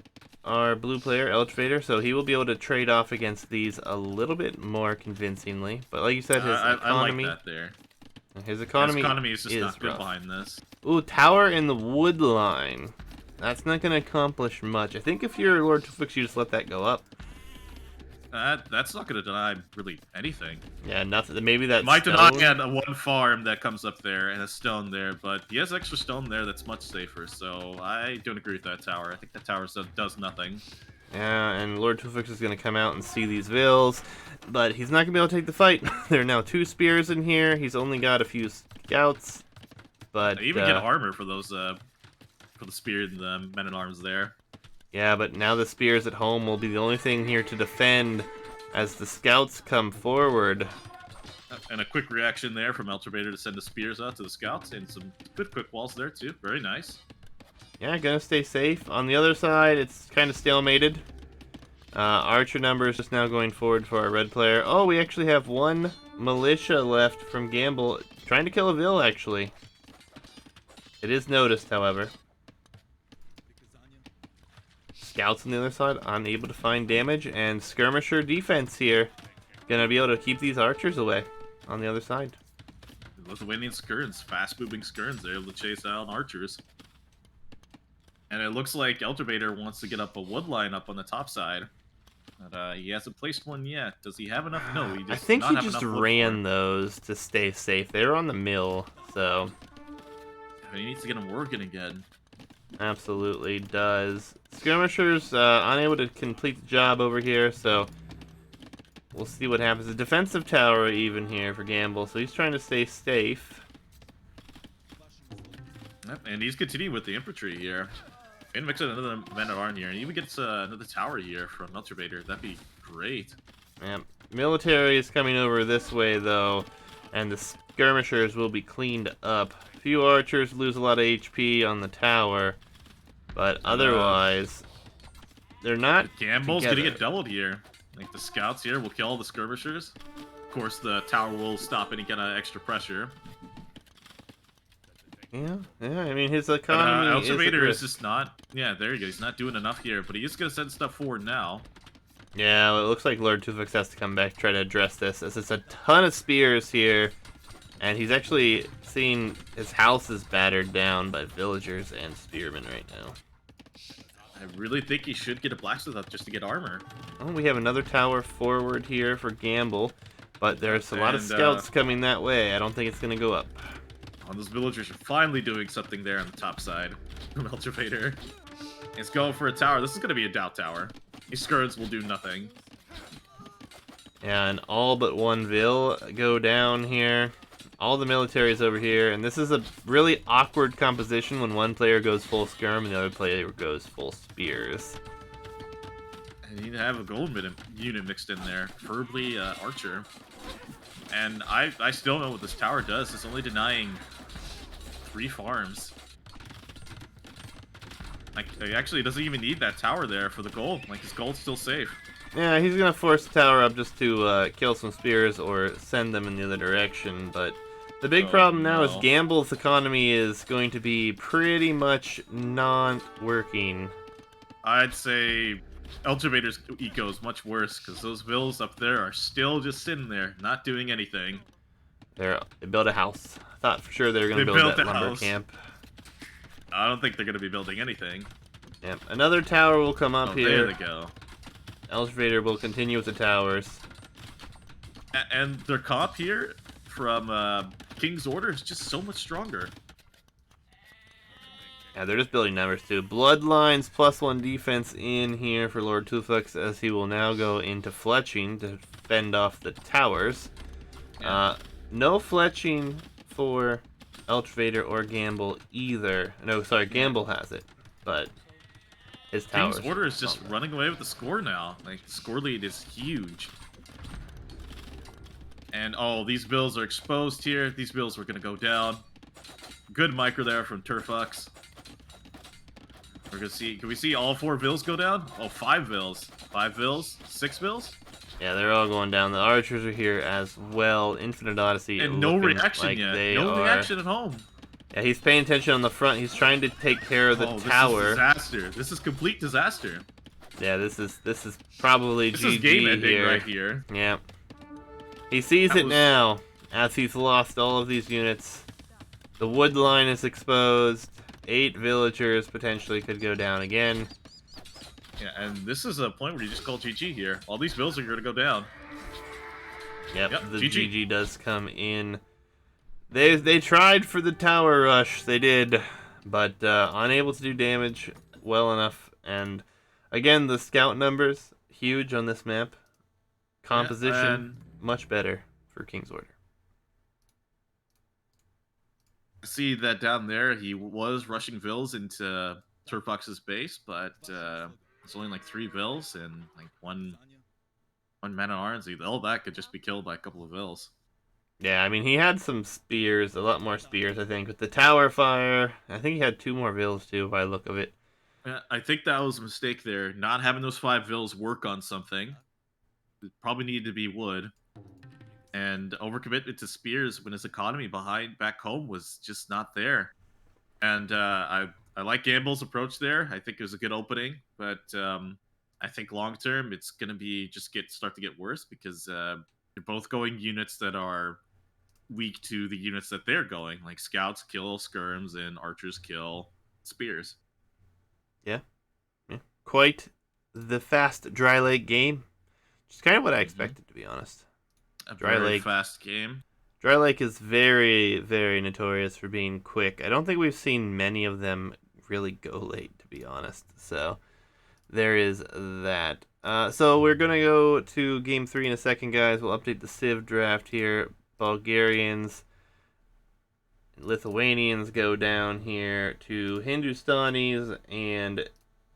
our blue player, Elchvader, so he will be able to trade off against these a little bit more convincingly. But like you said, his economy... I like that there. His economy is just not good behind this. Ooh, tower in the wood line. That's not going to accomplish much. I think if you're Lord Tufix, you just let that go up. That's not going to deny really anything. Yeah, nothing. Maybe that might deny one farm that comes up there and a stone there, but he has extra stone there that's much safer. So I don't agree with that tower. I think that tower does nothing. Yeah, and Lord Tufix is going to come out and see these vills, but he's not going to be able to take the fight. There are now 2 spears in here. He's only got a few scouts, but I even get armor for those for the spear and the Men-at-Arms there. Yeah, but now the spears at home will be the only thing here to defend as the scouts come forward. And a quick reaction there from Eltrabator to send the spears out to the scouts, and some good quick walls there too. Very nice. Yeah, gonna stay safe. On the other side, it's kind of stalemated. Archer numbers just now going forward for our red player. Oh, we actually have 1 militia left from Gamble, trying to kill a Vill, actually. It is noticed, however. Scouts on the other side, unable to find damage, and skirmisher defense here. Gonna be able to keep these archers away on the other side. Lithuanian skirns, fast-moving skirns, they're able to chase out archers. And it looks like Eltrabator wants to get up a wood line up on the top side. But he hasn't placed one yet. Does he have enough? No, he just I think he just ran those to stay safe. They were on the mill, so... He needs to get them working again. Absolutely does. Skirmishers unable to complete the job over here, so we'll see what happens. A defensive tower even here for Gamble, so he's trying to stay safe. Yep, and he's continuing with the infantry here. And mix another Man-at-Arms here, and even gets another tower here from Eltrabator. That'd be great. Yep. Military is coming over this way, though, and the skirmishers will be cleaned up. Few archers lose a lot of HP on the tower, but otherwise, they're not Gamble's together. gonna get doubled here. Like, the scouts here will kill all the skirmishers. Of course, the tower will stop any kind of extra pressure. Yeah, I mean, his economy Eltrabator is just not... Yeah, there you go. He's not doing enough here, but he is gonna send stuff forward now. Yeah, well, it looks like Lord Tufix has to come back to try to address this, as it's a ton of spears here. And he's actually seeing his house is battered down by villagers and spearmen right now. I really think he should get a blacksmith up just to get armor. Oh, we have another tower forward here for Gamble, but there's a lot of scouts coming that way. I don't think it's going to go up. Oh, those villagers are finally doing something there on the top side from Eltrabator. It's going for a tower. This is going to be a doubt tower. These skirts will do nothing. Yeah, and all but 1 Vill go down here. All the military is over here, and this is a really awkward composition when one player goes full skirm and the other player goes full spears. And you need to have a gold unit mixed in there, preferably archer. And I still don't know what this tower does. It's only denying 3 farms. Like, he actually doesn't even need that tower there for the gold. Like, his gold's still safe. Yeah, he's gonna force the tower up just to kill some spears or send them in the other direction, but the big problem now is Gamble's economy is going to be pretty much non-working. I'd say Eltrabator's eco is much worse, because those vills up there are still just sitting there, not doing anything. They built a house. I thought for sure they were gonna They build built that a lumber house. camp. I don't think they're gonna be building anything. Yep. Another tower will come up Oh, here. there they go. Elevator will continue with the towers. And their comp here from King's Order is just so much stronger. Yeah, they're just building numbers too. Bloodlines +1 defense in here for Lord Tuflex as he will now go into fletching to fend off the towers. Yeah. No fletching for Elchvader or Gamble either. No, sorry, Gamble has it, but his towers. King's Order is just running away with the score now. Like, the score lead is huge. And, oh, these bills are exposed here. These bills were going to go down. Good micro there from Turfux. We're going to see... Can we see all 4 bills go down? Oh, 5 bills. 5 bills? 6 bills? Yeah, they're all going down. The archers are here as well. Infinite Odyssey. And no reaction like yet. No reaction at home. Yeah, he's paying attention on the front. He's trying to take care of the tower. This is disaster. This is complete disaster. Yeah, this is probably this GG is game ending here. right here. Yeah. He sees it now as he's lost all of these units. The wood line is exposed. 8 villagers potentially could go down again. Yeah, and this is a point where you just call GG here. All these bills are going to go down. Yep, the GG. GG does come in. They tried for the tower rush, they did, but unable to do damage well enough. And again, the scout numbers huge on this map. Composition much better for King's Order. See that down there, he was rushing vills into Turfox's base, but it's only like 3 vills and like one man at arms. All that could just be killed by a couple of vills. Yeah, I mean, he had some spears, a lot more spears, I think, with the tower fire. I think he had 2 more vills, too, by the look of it. I think that was a mistake there. Not having those 5 vills work on something. It probably needed to be wood. And overcommitment to spears when his economy back home was just not there. And I like Gamble's approach there. I think it was a good opening. But I think long-term, it's going to be start to get worse because they're both going units that are weak to the units that they're going, like scouts kill skirms and archers kill spears. Yeah. Quite the fast Dry Lake game. Which is kind of what I expected, to be honest. A very fast game. Dry Lake is very, very notorious for being quick. I don't think we've seen many of them really go late, to be honest. So there is that. So we're going to go to Game 3 in a second, guys. We'll update the Civ draft here. Bulgarians, Lithuanians go down here to Hindustanis and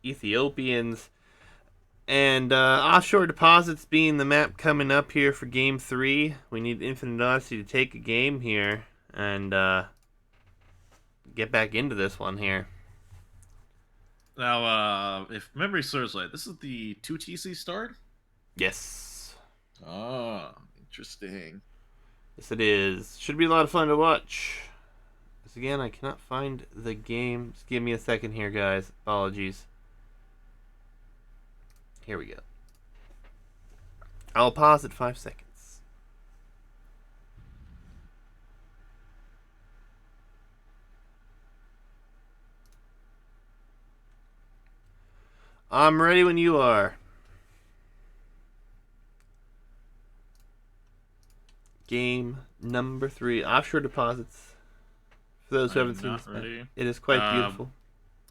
Ethiopians. And offshore deposits being the map coming up here for Game 3. We need Infinite Odyssey to take a game here and get back into this one here. Now, if memory serves right, this is the 2TC start? Yes. Oh, interesting. Yes, it is. Should be a lot of fun to watch. Because again, I cannot find the game. Just give me a second here, guys. Apologies. Here we go. I'll pause at 5 seconds. I'm ready when you are. Game number 3, offshore deposits. For those who haven't seen this, it is quite beautiful.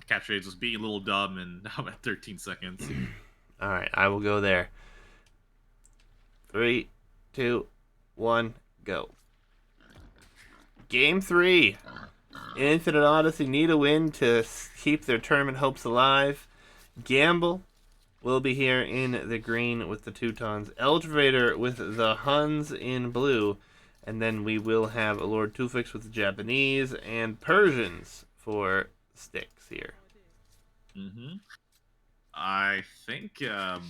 Capture Aids was being a little dumb, and now I'm at 13 seconds. All right, I will go there. 3, 2, 1, go. Game 3. Infinite Odyssey need a win to keep their tournament hopes alive. Gamble will be here in the green with the Teutons. Eldravader with the Huns in blue. And then we will have Lord Tufix with the Japanese and Persians for sticks here. Mm-hmm. I think what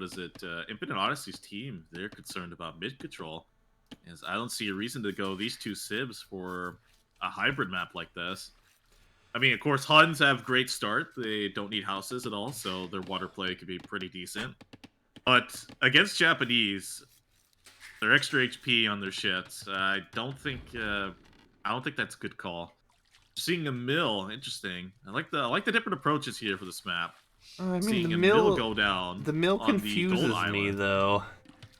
is it? Infinite Odyssey's team, they're concerned about mid control. Is I don't see a reason to go these 2 Civs for a hybrid map like this. I mean, of course, Huns have great start. They don't need houses at all, so their water play could be pretty decent. But against Japanese, they're extra HP on their shits. I don't think that's a good call. Seeing a mill, interesting. I like the different approaches here for this map. I mean, Seeing a mill go down the mill on the gold confuses me island. though.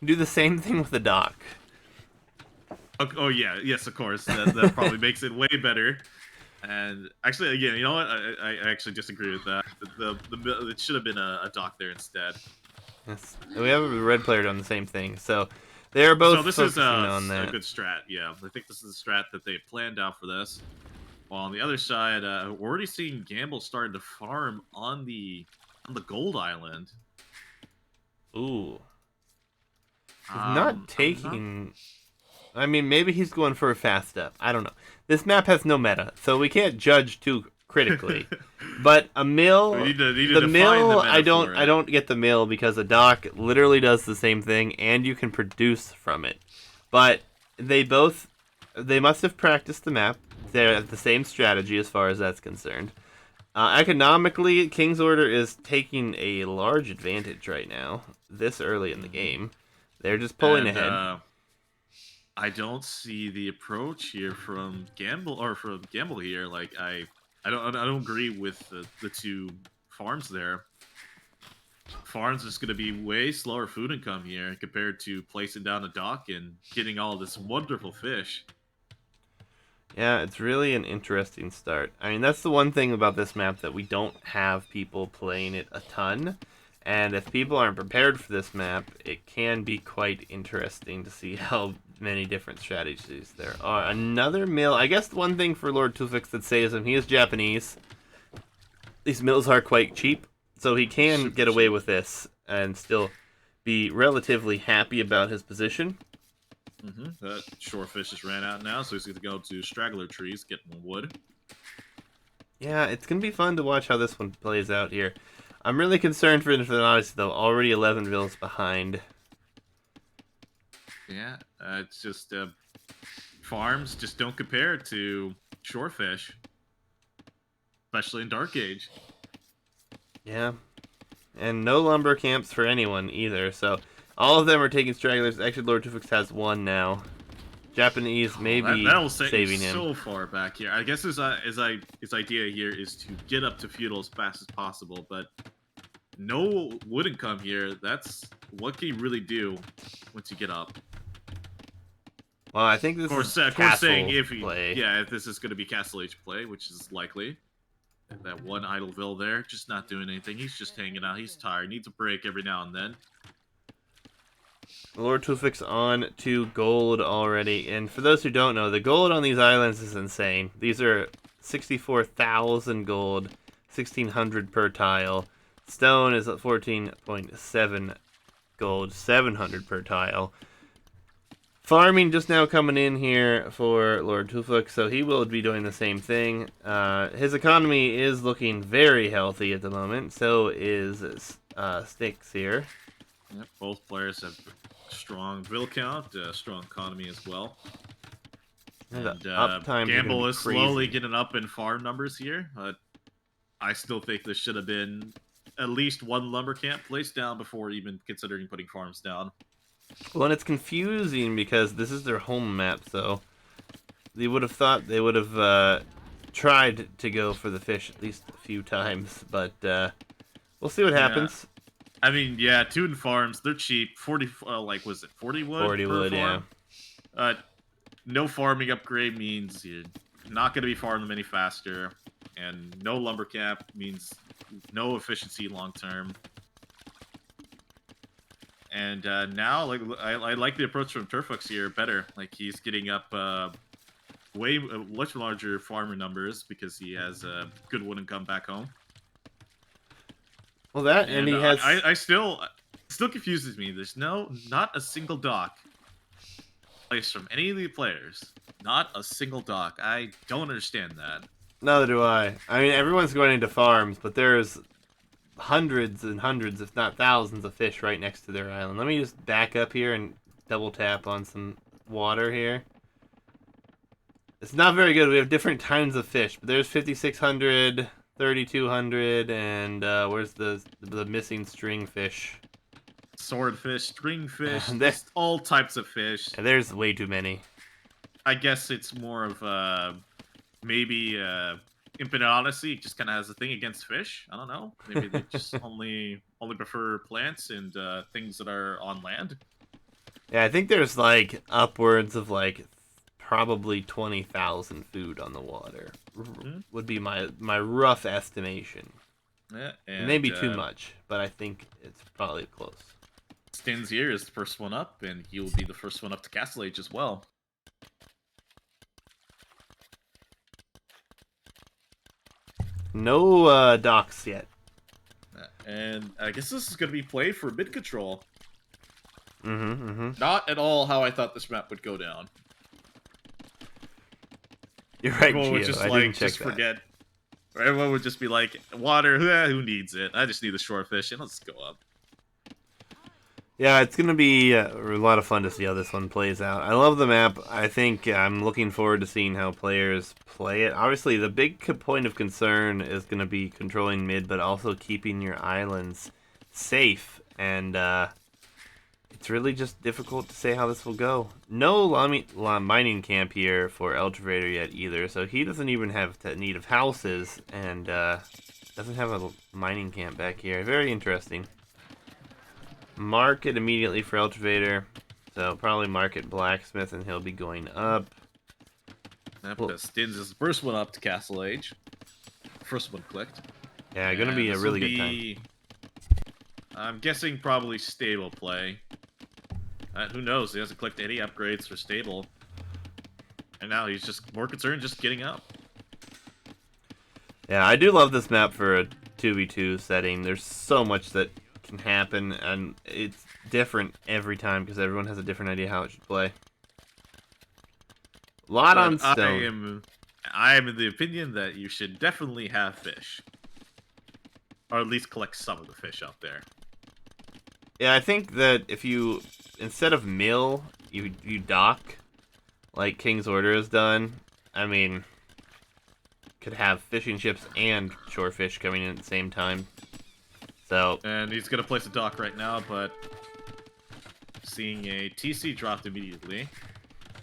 Do the same thing with the dock. Oh yeah, yes, of course. That probably makes it way better. And actually, again, you know what? I actually disagree with that. It should have been a dock there instead. Yes. We have a red player doing the same thing, so they are both So this is focusing on a that. good strat. Yeah, I think this is the strat that they planned out for this. While on the other side, we're already seeing Gamble starting to farm on the gold island. Ooh. He's not taking... I mean, maybe he's going for a fast step. I don't know. This map has no meta, so we can't judge too critically. But a mill... We need to the define mill, the meta I for it. don't get the mill because a dock literally does the same thing, and you can produce from it. But they must have practiced the map. They have the same strategy as far as that's concerned. Economically, King's Order is taking a large advantage right now, this early in the game. They're just pulling ahead. I don't see the approach here from Gamble here. Like I don't agree with the two farms there. Farms is going to be way slower food income here compared to placing down a dock and getting all this wonderful fish. Yeah, it's really an interesting start. I mean, that's the one thing about this map, that we don't have people playing it a ton. And if people aren't prepared for this map, it can be quite interesting to see how many different strategies there are. Another mill. I guess the one thing for Lord Tufix that saves him, he is Japanese. These mills are quite cheap, so he can get away with this and still be relatively happy about his position. That shorefish just ran out now, so he's going to go to straggler trees, get more wood. Yeah, it's going to be fun to watch how this one plays out here. I'm really concerned for the Odyssey, though. Already 11 villas behind. Yeah, it's just farms just don't compare to shorefish, especially in Dark Age. Yeah, and no lumber camps for anyone either, so all of them are taking stragglers. Actually, Lord Tufix has one now. Japanese maybe that'll set saving you him. so far back here. I guess his idea here is to get up to feudal as fast as possible, but no wood income here. That's what can you really do once you get up. Well, I think this is castle saying if this is going to be Castle Age play, which is likely. That one Idleville there, just not doing anything. He's just hanging out. He's tired. Needs a break every now and then. Lord Tufix on to gold already. And for those who don't know, the gold on these islands is insane. These are 64,000 gold, 1,600 per tile. Stone is at 14.7 gold, 700 per tile. Farming just now coming in here for Lord Tufix, so he will be doing the same thing. His economy is looking very healthy at the moment, so is Styx here. Yep, both players have strong vill count, strong economy as well. And Gamble is slowly getting up in farm numbers here. I still think there should have been at least one lumber camp placed down before even considering putting farms down. Well, and it's confusing because this is their home map, so they would have thought they would have tried to go for the fish at least a few times, but we'll see what happens. I mean, yeah, Tune farms, they're cheap. 40, was it 40 wood? 40 wood, farm? Yeah. No farming upgrade means you're not going to be farming them any faster, and no lumber cap means no efficiency long term. And now, I like the approach from Turfux here better. Like, he's getting up much larger farmer numbers because he has a good wood income back home. Well, and he has. I still confuses me. There's not a single dock placed from any of the players. Not a single dock. I don't understand that. Neither do I. I mean, everyone's going into farms, but there's hundreds and hundreds, if not thousands, of fish right next to their island. Let me just back up here and double tap on some water here. It's not very good. We have different kinds of fish, but there's 5,600, 3,200, and where's the missing string fish? swordfish, stringfish, There- just all types of fish. There's way too many. I guess it's more of maybe Infinite Odyssey just kind of has a thing against fish. I don't know. Maybe they just only prefer plants and things that are on land. Yeah, I think there's like upwards of like probably 20,000 food on the water. Would be my rough estimation. Yeah, It may be too much, but I think it's probably close. Stins here is the first one up, and he will be the first one up to Castle Age as well. No docks yet. And I guess this is going to be played for mid control. Mm-hmm. Not at all how I thought this map would go down. You're right, Everyone would Gio. just I like didn't check just that. forget. Or everyone would just be like, water, who needs it? I just need the shorefish, and let's go up. Yeah, it's going to be a lot of fun to see how this one plays out. I love the map. I think I'm looking forward to seeing how players play it. Obviously, the big point of concern is going to be controlling mid, but also keeping your islands safe. And it's really just difficult to say how this will go. No mining camp here for Eldravator yet either, so he doesn't even have need of houses, and doesn't have a mining camp back here. Very interesting. Market immediately for Eldravator, so probably market Blacksmith, and he'll be going up. Well, Stins is the first one up to Castle Age. First one clicked. Yeah, gonna be a really good time. I'm guessing probably stable play. Who knows? He hasn't clicked any upgrades for stable. And now he's just more concerned just getting up. Yeah, I do love this map for a 2v2 setting. There's so much that can happen, and it's different every time because everyone has a different idea how it should play. A lot on stone. I am in the opinion that you should definitely have fish. Or at least collect some of the fish out there. Yeah, I think that if you, instead of mill, you dock, like King's Order has done. I mean, could have fishing ships and shorefish coming in at the same time. So, and he's gonna place a dock right now, but seeing a TC dropped immediately.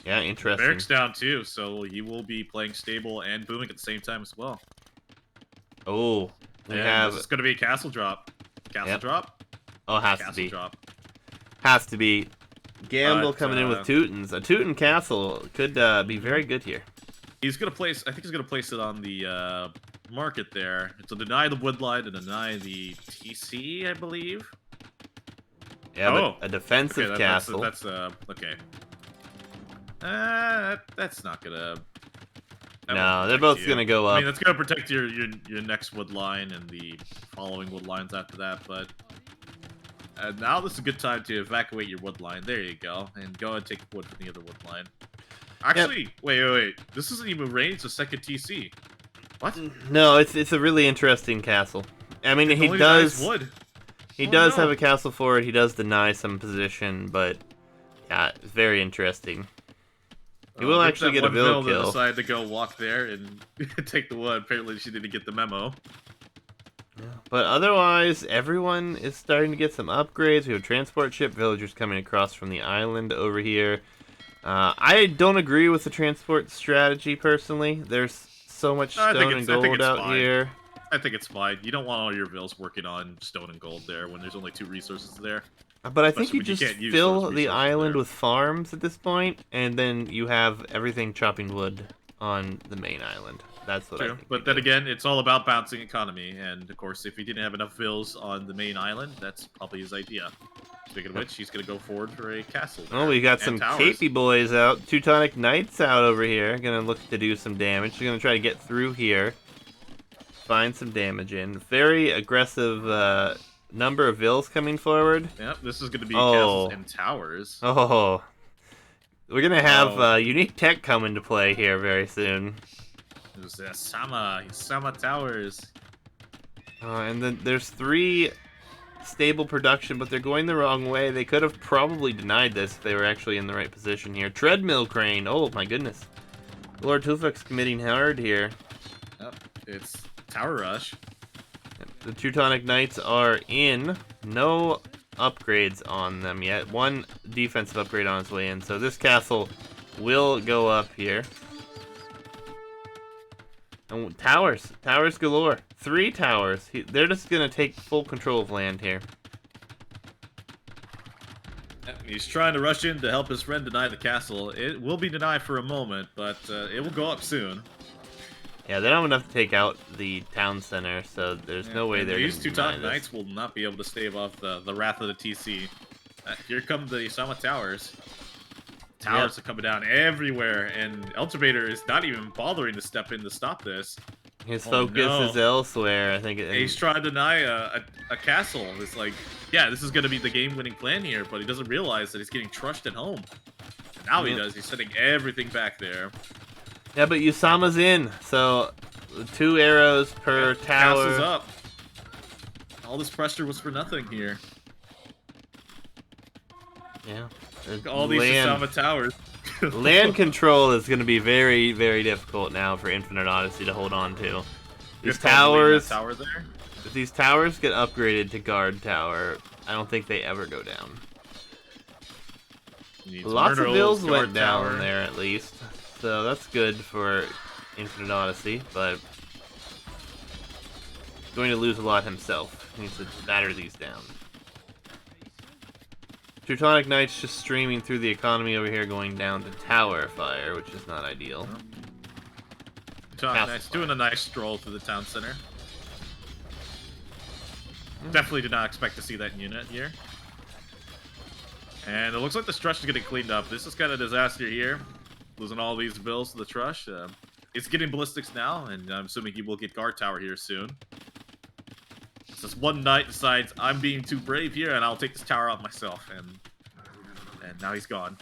Yeah, interesting. Barracks down too, so he will be playing stable and booming at the same time as well. Oh, we have. It's gonna be a castle drop. Castle drop. Oh, has castle to be. Drop. Has to be. Gamble coming in with Teutons. A Teuton castle could be very good here. He's gonna place. I think he's gonna place it on the market there. It's a deny the woodline and deny the TC, I believe. Yeah, but a defensive castle. That's okay. That's not gonna. No, they're both gonna go up. I mean, that's gonna protect your next wood line and the following wood lines after that. But now this is a good time to evacuate your wood line. There you go, and go and take wood from the other wood line. Actually, wait. This isn't even range. It's a second TC. What? No, it's a really interesting castle. I mean, he does have a castle for it. He does deny some position, but yeah, it's very interesting. He will actually get a vill kill. Decided to go walk there and take the wood. Apparently, she didn't get the memo. Yeah. But otherwise, everyone is starting to get some upgrades. We have transport ship villagers coming across from the island over here. I don't agree with the transport strategy personally. There's so much stone and gold out here. I think it's fine. You don't want all your vills working on stone and gold there when there's only 2 resources there. But I think you just fill the island with farms at this point, and then you have everything chopping wood on the main island. That's what I think. But then again, it's all about balancing economy, and of course, if he didn't have enough vills on the main island, that's probably his idea. Speaking of which, he's going to go forward for a castle. Oh, we got some Capey boys out. Teutonic Knights out over here. Going to look to do some damage. They're going to try to get through here. Find some damage in. Very aggressive number of vills coming forward. Yep, this is going to be castles and towers. Oh. We're going to have unique tech come into play here very soon. There's Sama towers. And then there's 3 stable production, but they're going the wrong way. They could have probably denied this if they were actually in the right position here. Treadmill crane. Oh my goodness. Lord Tufek's committing hard here. Yep, it's tower rush. The Teutonic Knights are in. No upgrades on them yet. One defensive upgrade on its way in, so this castle will go up here. And towers galore. 3 towers. They're just gonna take full control of land here. He's trying to rush in to help his friend deny the castle. It will be denied for a moment, but it will go up soon. Yeah, they don't have enough to take out the town center, so there's no way they're these gonna two deny top this. knights will not be able to stave off the wrath of the TC. Here come the Isama towers. Towers are coming down everywhere, and Eltivator is not even bothering to step in to stop this. His focus is elsewhere, I think. He's trying to deny a castle. It's like, yeah, this is going to be the game-winning plan here, but he doesn't realize that he's getting trushed at home. And now he does. He's sending everything back there. Yeah, but Usama's in, so 2 arrows per tower. Castle's up. All this pressure was for nothing here. Yeah. All these Usama towers. Land control is going to be very, very difficult now for Infinite Odyssey to hold on to. These towers, tower there. if these towers get upgraded to guard tower, I don't think they ever go down. Lots of bills went down there at least, so that's good for Infinite Odyssey, but going to lose a lot himself. He needs to batter these down. Teutonic Knights just streaming through the economy over here, going down to tower fire, which is not ideal. Teutonic Knights doing a nice stroll through the town center. Definitely did not expect to see that unit here. And it looks like the Trush is getting cleaned up. This is kind of a disaster here. Losing all these bills to the Trush. It's getting ballistics now, and I'm assuming he will get guard tower here soon. This one knight decides, I'm being too brave here, and I'll take this tower out myself. And now he's gone.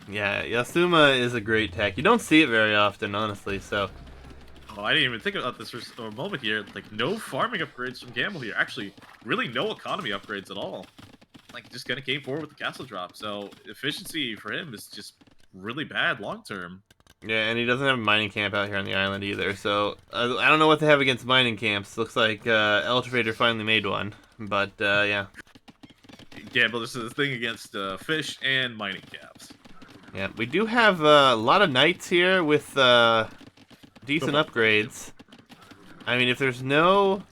Yeah, Yasuma is a great tech. You don't see it very often, honestly, so... Oh, I didn't even think about this for a moment here. Like, no farming upgrades from Gamble here. Actually, really no economy upgrades at all. Like, just kind of came forward with the castle drop. So, efficiency for him is just really bad long-term. Yeah, and he doesn't have a mining camp out here on the island either, so... I don't know what they have against mining camps. Looks like Eltivator finally made one, but, yeah. Gamble, this is a thing against fish and mining camps. Yeah, we do have a lot of knights here with decent upgrades. I mean, if there's no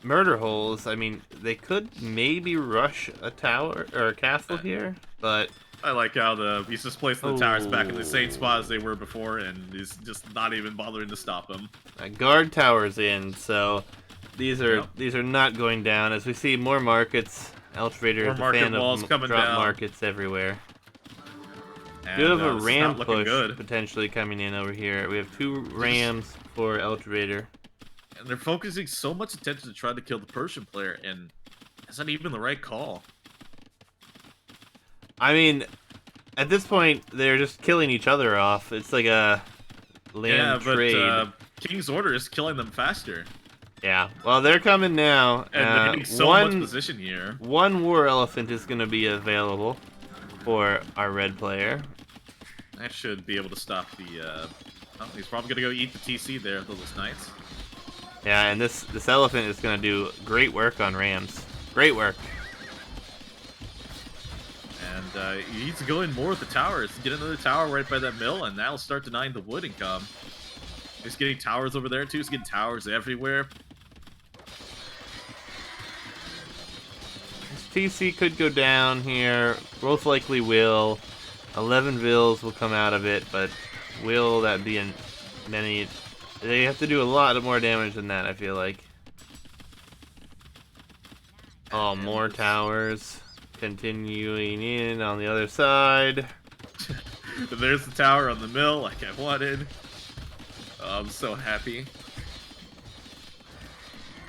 murder holes, I mean, they could maybe rush a tower or a castle here, but... I like how he's just placing the towers back in the same spot as they were before, and he's just not even bothering to stop them. Guard towers in, so these are not going down. As we see more markets, Eltivator is a fan of drop markets everywhere. And, Bit of a ram push potentially coming in over here. We have 2 rams for Eltivator. And they're focusing so much attention to try to kill the Persian player, and that's not even the right call. I mean, at this point, they're just killing each other off. It's like a land trade. But King's Order is killing them faster. Yeah, well, they're coming now. And they're getting so much position here. 1 War Elephant is going to be available for our red player. That should be able to stop the... he's probably going to go eat the TC there, those knights. Yeah, and this elephant is going to do great work on rams. Great work. And he needs to go in more with the towers. Get another tower right by that mill, and that'll start denying the wood income. He's getting towers over there, too. He's getting towers everywhere. This TC could go down here. Most likely will. 11 vills will come out of it, but will that be in many... They have to do a lot more damage than that, I feel like. Oh, more towers. Continuing in on the other side. There's the tower on the mill, like I wanted. Oh, I'm so happy.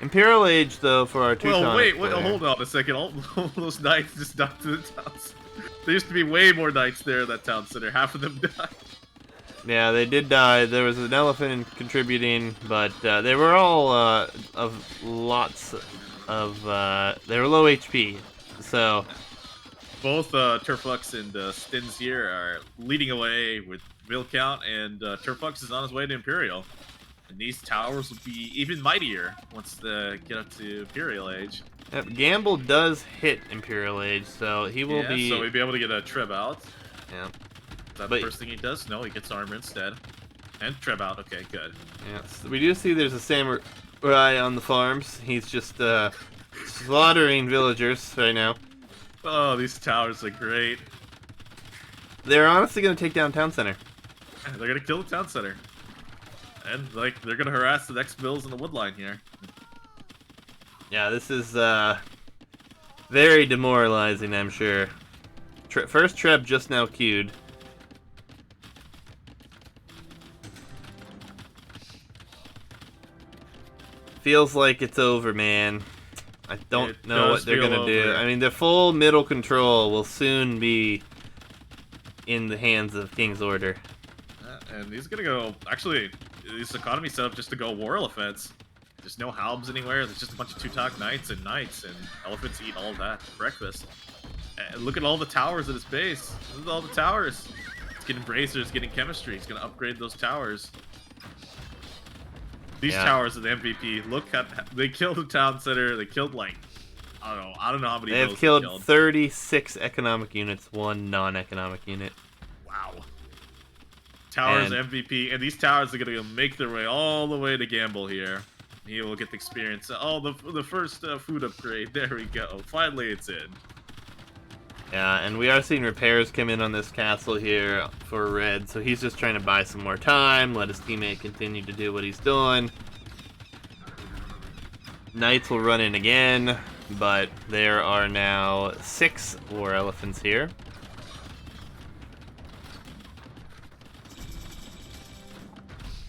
Imperial Age, though, for our Teutonic Well, wait, player. hold on a second. All those knights just died to the towns. There used to be way more knights there in that town center. Half of them died. Yeah, they did die. There was an elephant contributing, but they were all of lots of... they were low HP, so... Both Turflux and Stins here are leading away with Mill Count, and Turflux is on his way to Imperial. And these towers will be even mightier once they get up to Imperial Age. Yep, Gamble does hit Imperial Age, so he will be... so we'd be able to get a Treb out. Yeah. Is that the first thing he does? No, he gets armor instead. And Treb out. Okay, good. Yeah, so we do see there's a samurai on the farms. He's just slaughtering villagers right now. Oh, these towers are great. They're honestly going to take down town center. They're going to kill the town center. And, like, they're going to harass the next bills in the woodline here. Yeah, this is very demoralizing, I'm sure. First Treb just now queued. Feels like it's over, man. I don't know what they're gonna do. I mean, the full middle control will soon be in the hands of King's Order. And he's gonna go... Actually, this economy set up just to go war elephants. There's no halbs anywhere. There's just a bunch of two-talk knights, and elephants eat all that for breakfast. And look at all the towers at his base. Look at all the towers. It's getting bracers, getting chemistry. He's gonna upgrade those towers. These towers are the MVP. Look at... They killed the town center. They killed, like... I don't know how many they have killed 36 economic units, 1 non-economic unit. Wow. Towers MVP, and these towers are gonna make their way all the way to Gamble here. He will get the experience. Oh, the first food upgrade. There we go. Finally, it's in. Yeah, and we are seeing repairs come in on this castle here for red, so he's just trying to buy some more time, let his teammate continue to do what he's doing. Knights will run in again, but there are now 6 war elephants here.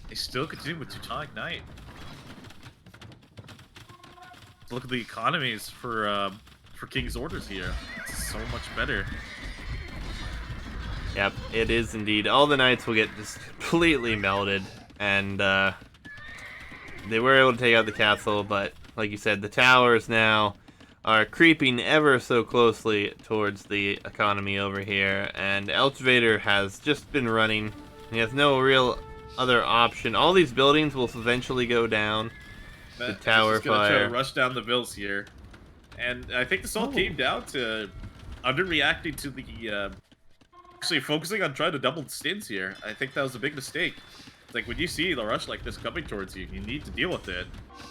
They still continue with Teutonic Knight. Look at the economies for King's Orders here. It's so much better. Yep, it is indeed. All the knights will get just completely melted, and they were able to take out the castle, but like you said, the towers now are creeping ever so closely towards the economy over here, and Elchvader has just been running. He has no real other option. All these buildings will eventually go down. The tower fire. Try to rush down the bills here, and I think this all came down to underreacting to the actually focusing on trying to double stints here. I think that was a big mistake. It's like when you see the rush like this coming towards you, you need to deal with it.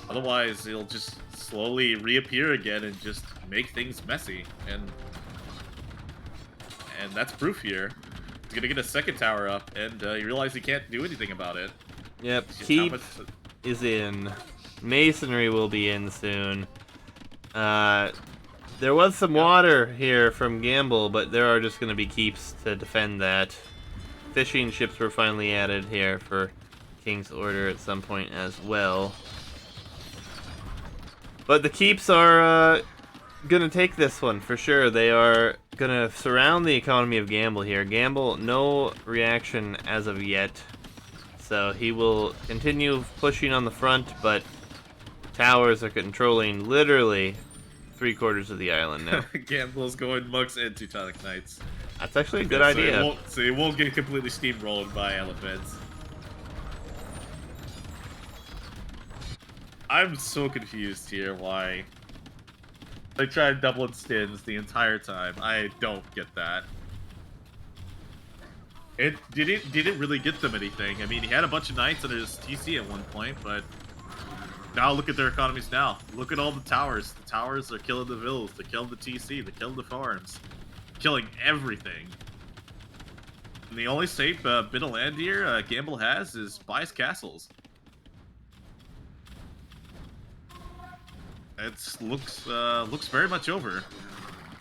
Otherwise, it'll just slowly reappear again and just make things messy. And that's proof here. He's gonna get a second tower up, and you realize he can't do anything about it. Yep, keep is in. Masonry will be in soon. There was some water here from Gamble, but there are just going to be keeps to defend that. Fishing ships were finally added here for King's Order at some point as well. But the keeps are going to take this one for sure. They are going to surround the economy of Gamble here. Gamble, no reaction as of yet. So he will continue pushing on the front, but towers are controlling literally 3/4 of the island now. Gamble's going mugs and Teutonic Knights. That's actually a good idea. So he won't get completely steamrolled by elephants. I'm so confused here why they tried doubling stins the entire time. I don't get that. It didn't really get them anything. I mean, he had a bunch of knights under his TC at one point, but now look at their economies now. Look at all the towers. The towers are killing the villas. They're killing the TC. They're killing the farms. Killing everything. And the only safe bit of land here Gamble has is by his castles. It looks very much over.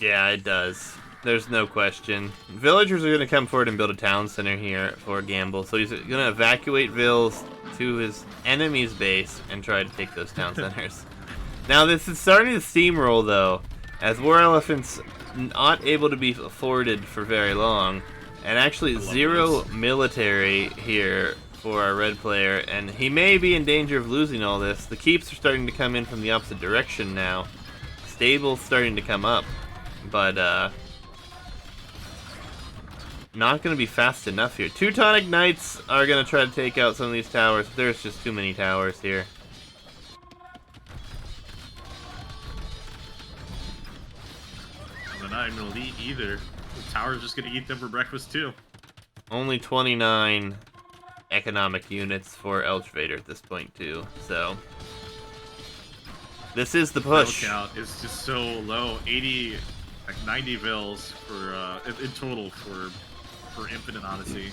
Yeah, it does. There's no question. Villagers are going to come forward and build a town center here for Gamble. So he's going to evacuate vills to his enemy's base and try to take those town centers. Now this is starting to steamroll though, as war elephants not able to be afforded for very long, and actually 0 military here for our red player, and he may be in danger of losing all this. The keeps are starting to come in from the opposite direction now. Stable's starting to come up, but not going to be fast enough here. Teutonic Knights are going to try to take out some of these towers. There's just too many towers here. And they're not even elite either. The tower's just gonna eat them for breakfast too. Only 29 economic units for Elchvader at this point too, so this is the push. Bill count is just so low. 80, like 90 bills for in total for Infinite Odyssey.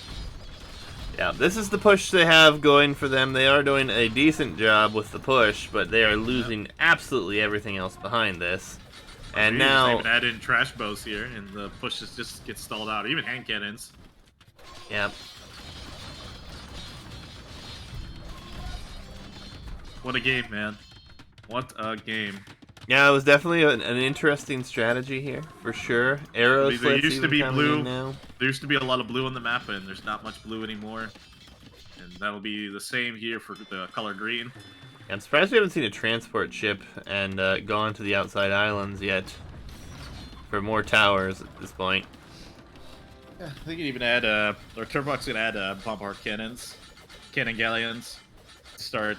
Yeah, this is the push they have going for them. They are doing a decent job with the push, but they are losing absolutely everything else behind this. And now, even add in trash bows here, and the push just gets stalled out. Even hand cannons. yeah, What a game, man! What a game. yeah, it was definitely an interesting strategy here for sure. Arrows There used to even be coming blue. in now. There used to be a lot of blue on the map, and there's not much blue anymore. And that'll be the same here for the color green. I'm surprised we haven't seen a transport ship and gone to the outside islands yet for more towers at this point. Yeah, I think you even add or Turbox can add bombard cannons, cannon galleons, start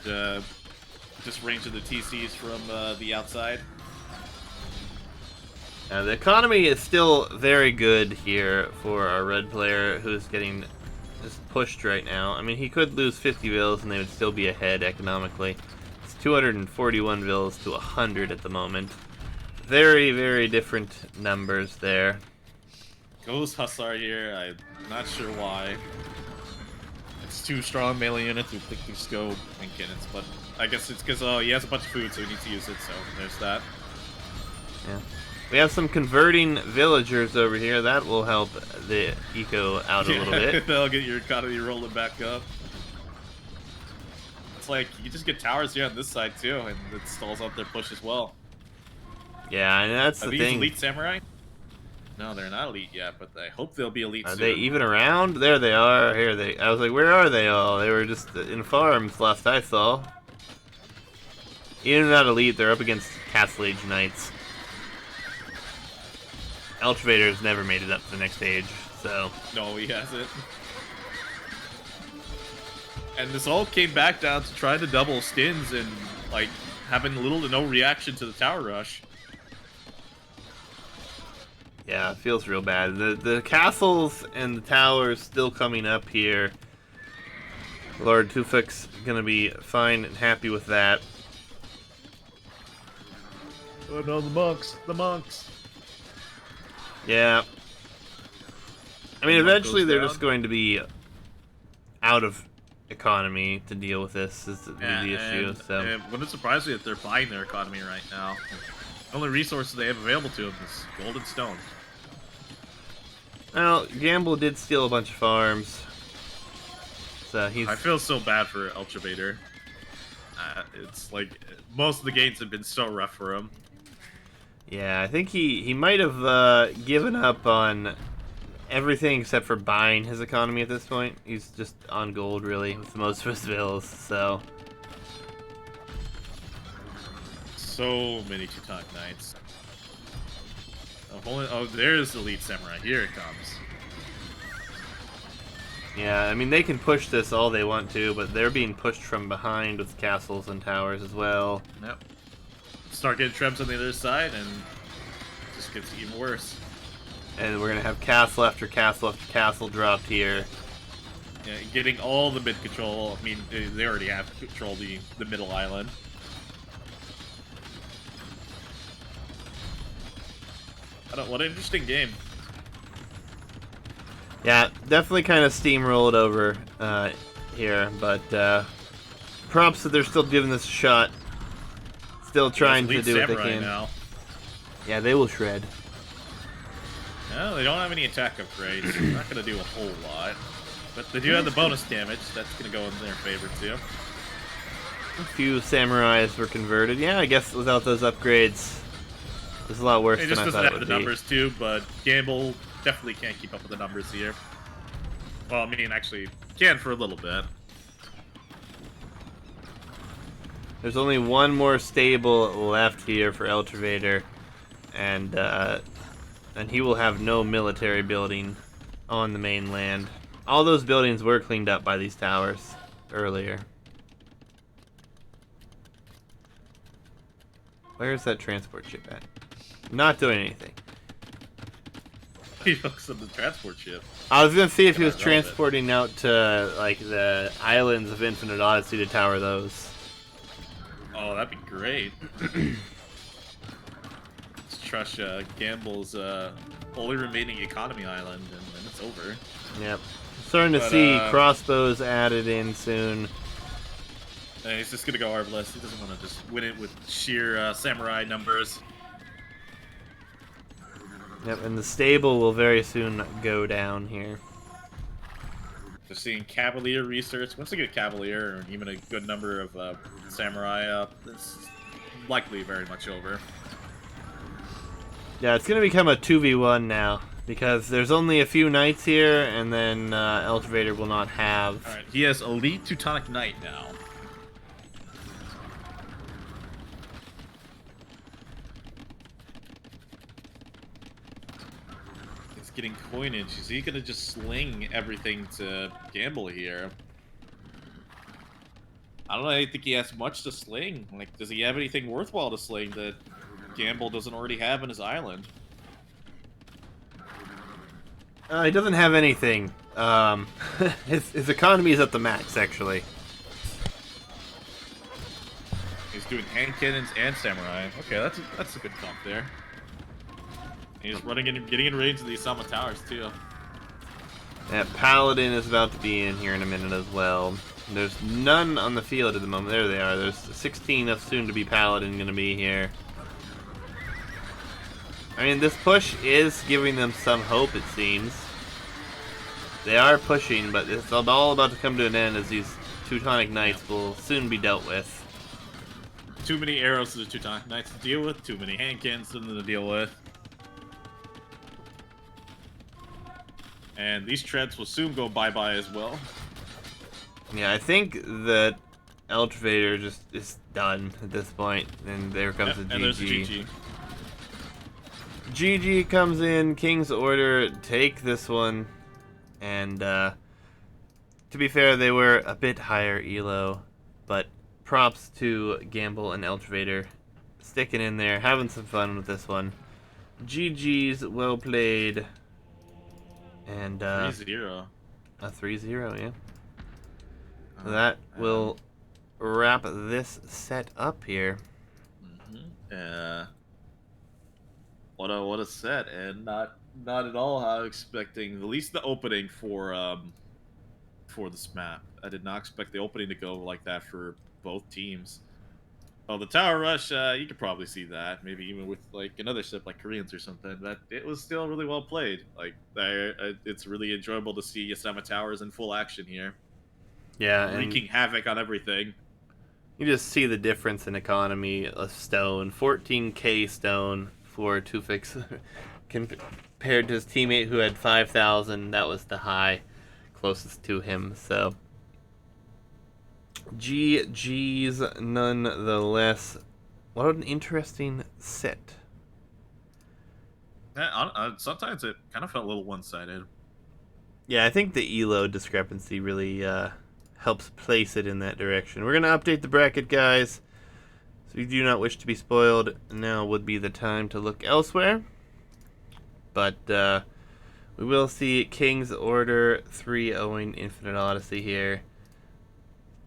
just ranging the TCs from the outside. The economy is still very good here for our red player who's getting just pushed right now. I mean, he could lose 50 vills and they would still be ahead economically. It's 241 vills to 100 at the moment. Very, very different numbers there. Goes Hussar here. I'm not sure why. It's two strong melee units who quickly scope and cannons, but I guess it's because he has a bunch of food, so he needs to use it. So there's that. Yeah. We have some converting villagers over here. That will help the eco out a little bit. That'll get your economy rolling back up. It's like you just get towers here on this side too, and it stalls out their push as well. Yeah, and that's Are the these thing. elite samurai? No, they're not elite yet, but I hope they'll be elite Are soon. they even around? There they are. Here they. I was like, where are they all? They were just in farms last I saw. Even not elite, they're up against Castle Age Knights. Elchvader's never made it up to the next stage, so. No, he hasn't. And this all came back down to trying to double skins and like having little to no reaction to the tower rush. Yeah, it feels real bad. The castles and the towers still coming up here. Lord Tufek's gonna be fine and happy with that. Oh no, the monks! The monks! Yeah. I mean, The monk eventually goes they're down. just going to be out of economy to deal with this is the issue. So And wouldn't surprise me if they're buying their economy right now. The only resources they have available to them is gold and stone. well, Gamble did steal a bunch of farms. So he's I feel so bad for Elchvader. It's like most of the games have been so rough for him. yeah, I think he might have given up on everything except for buying his economy at this point. He's just on gold really with most of his bills. So So many Teutonic Knights. Oh, there's the elite samurai. Here it comes. yeah, I mean they can push this all they want to, but they're being pushed from behind with castles and towers as well. Yep. Start getting trebs on the other side, and it just gets even worse. And we're gonna have castle after castle after castle dropped here. Yeah, getting all the mid control. I mean, they already have to control the middle island. What an interesting game. Yeah, definitely kind of steamrolled over here, but props that they're still giving this a shot. Still trying to Elite do what they Samurai can. now. Yeah, they will shred. No, they don't have any attack upgrades. They're not going to do a whole lot. But they do have the bonus damage. That's going to go in their favor, too. A few samurais were converted. Yeah, I guess without those upgrades, it's a lot worse It than just I doesn't thought it have would the be. numbers, too, but Gamble definitely can't keep up with the numbers here. Well, I mean, actually, can for a little bit. There's only one more stable left here for Elchvader, and he will have no military building on the mainland. All those buildings were cleaned up by these towers earlier. Where's that transport ship at? Not doing anything. He looks at the transport ship. I was gonna see if he was Not relevant. transporting out to like the islands of Infinite Odyssey to tower those. Oh, that'd be great. Let's trash Gamble's only remaining economy island, and then it's over. Yep. Starting to But, see crossbows added in soon. And he's just gonna go Arbalest. He doesn't want to just win it with sheer samurai numbers. Yep, and the stable will very soon go down here. Just seeing Cavalier research. Once they get Cavalier, or even a good number of samurai up, it's likely very much over. Yeah, it's gonna become a 2v1 now because there's only a few knights here, and then Eltivator will not have. Alright, he has Elite Teutonic Knight now. He's getting coinage. Is he gonna just sling everything to Gamble here? I don't know, I think he has much to sling. Like, does he have anything worthwhile to sling that Gamble doesn't already have in his island? He doesn't have anything. His economy is at the max, actually. He's doing hand cannons and samurai. Okay, that's a good comp there. He's running in, getting in range of the Isama towers too. That Paladin is about to be in here in a minute as well. There's none on the field at the moment. There they are. There's 16 of soon-to-be Paladin going to be here. I mean, this push is giving them some hope, it seems. They are pushing, but it's all about to come to an end as these Teutonic Knights will soon be dealt with. Too many arrows to the Teutonic Knights to deal with, too many hand cannons to deal with. And these treads will soon go bye-bye as well. Yeah, I think that Eltivator just is done at this point, and there comes Yep, a GG. and there's a GG. GG comes in, King's Order, take this one, and to be fair, they were a bit higher elo, but props to Gamble and Eltivator sticking in there, having some fun with this one. GG's, well played, and 3-0. a 3-0, yeah. So that will wrap this set up here. What a set, and not at all how I was expecting, at least the opening for this map. I did not expect the opening to go like that for both teams. Oh, the tower rush, you could probably see that, maybe even with like another set like Koreans or something, but it was still really well played. Like, it's really enjoyable to see Yasama Towers in full action here. Yeah, and Wreaking havoc on everything. you just see the difference in economy of stone. 14k stone for Tufix compared to his teammate who had 5,000. That was the high closest to him. So GG's nonetheless. What an interesting set. Sometimes it kind of felt a little one-sided. Yeah, I think the elo discrepancy really helps place it in that direction. We're going to update the bracket, guys. So if you do not wish to be spoiled, now would be the time to look elsewhere. But we will see King's Order 3-0ing Infinite Odyssey here.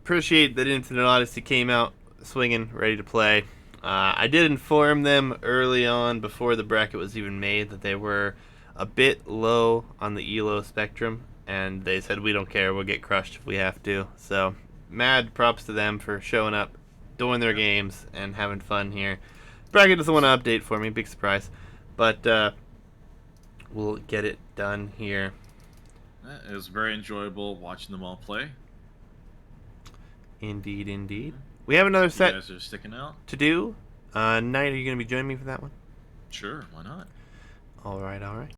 Appreciate that Infinite Odyssey came out swinging, ready to play. I did inform them early on, before the bracket was even made, that they were a bit low on the elo spectrum, and they said, we don't care, we'll get crushed if we have to. So mad props to them for showing up, doing their games, and having fun here. Bracket doesn't want to update for me, big surprise, but we'll get it done here. It was very enjoyable watching them all play. Indeed, indeed. We have another You set guys are sticking out. to do. Knight, are you going to be joining me for that one? Sure, why not? All right, all right.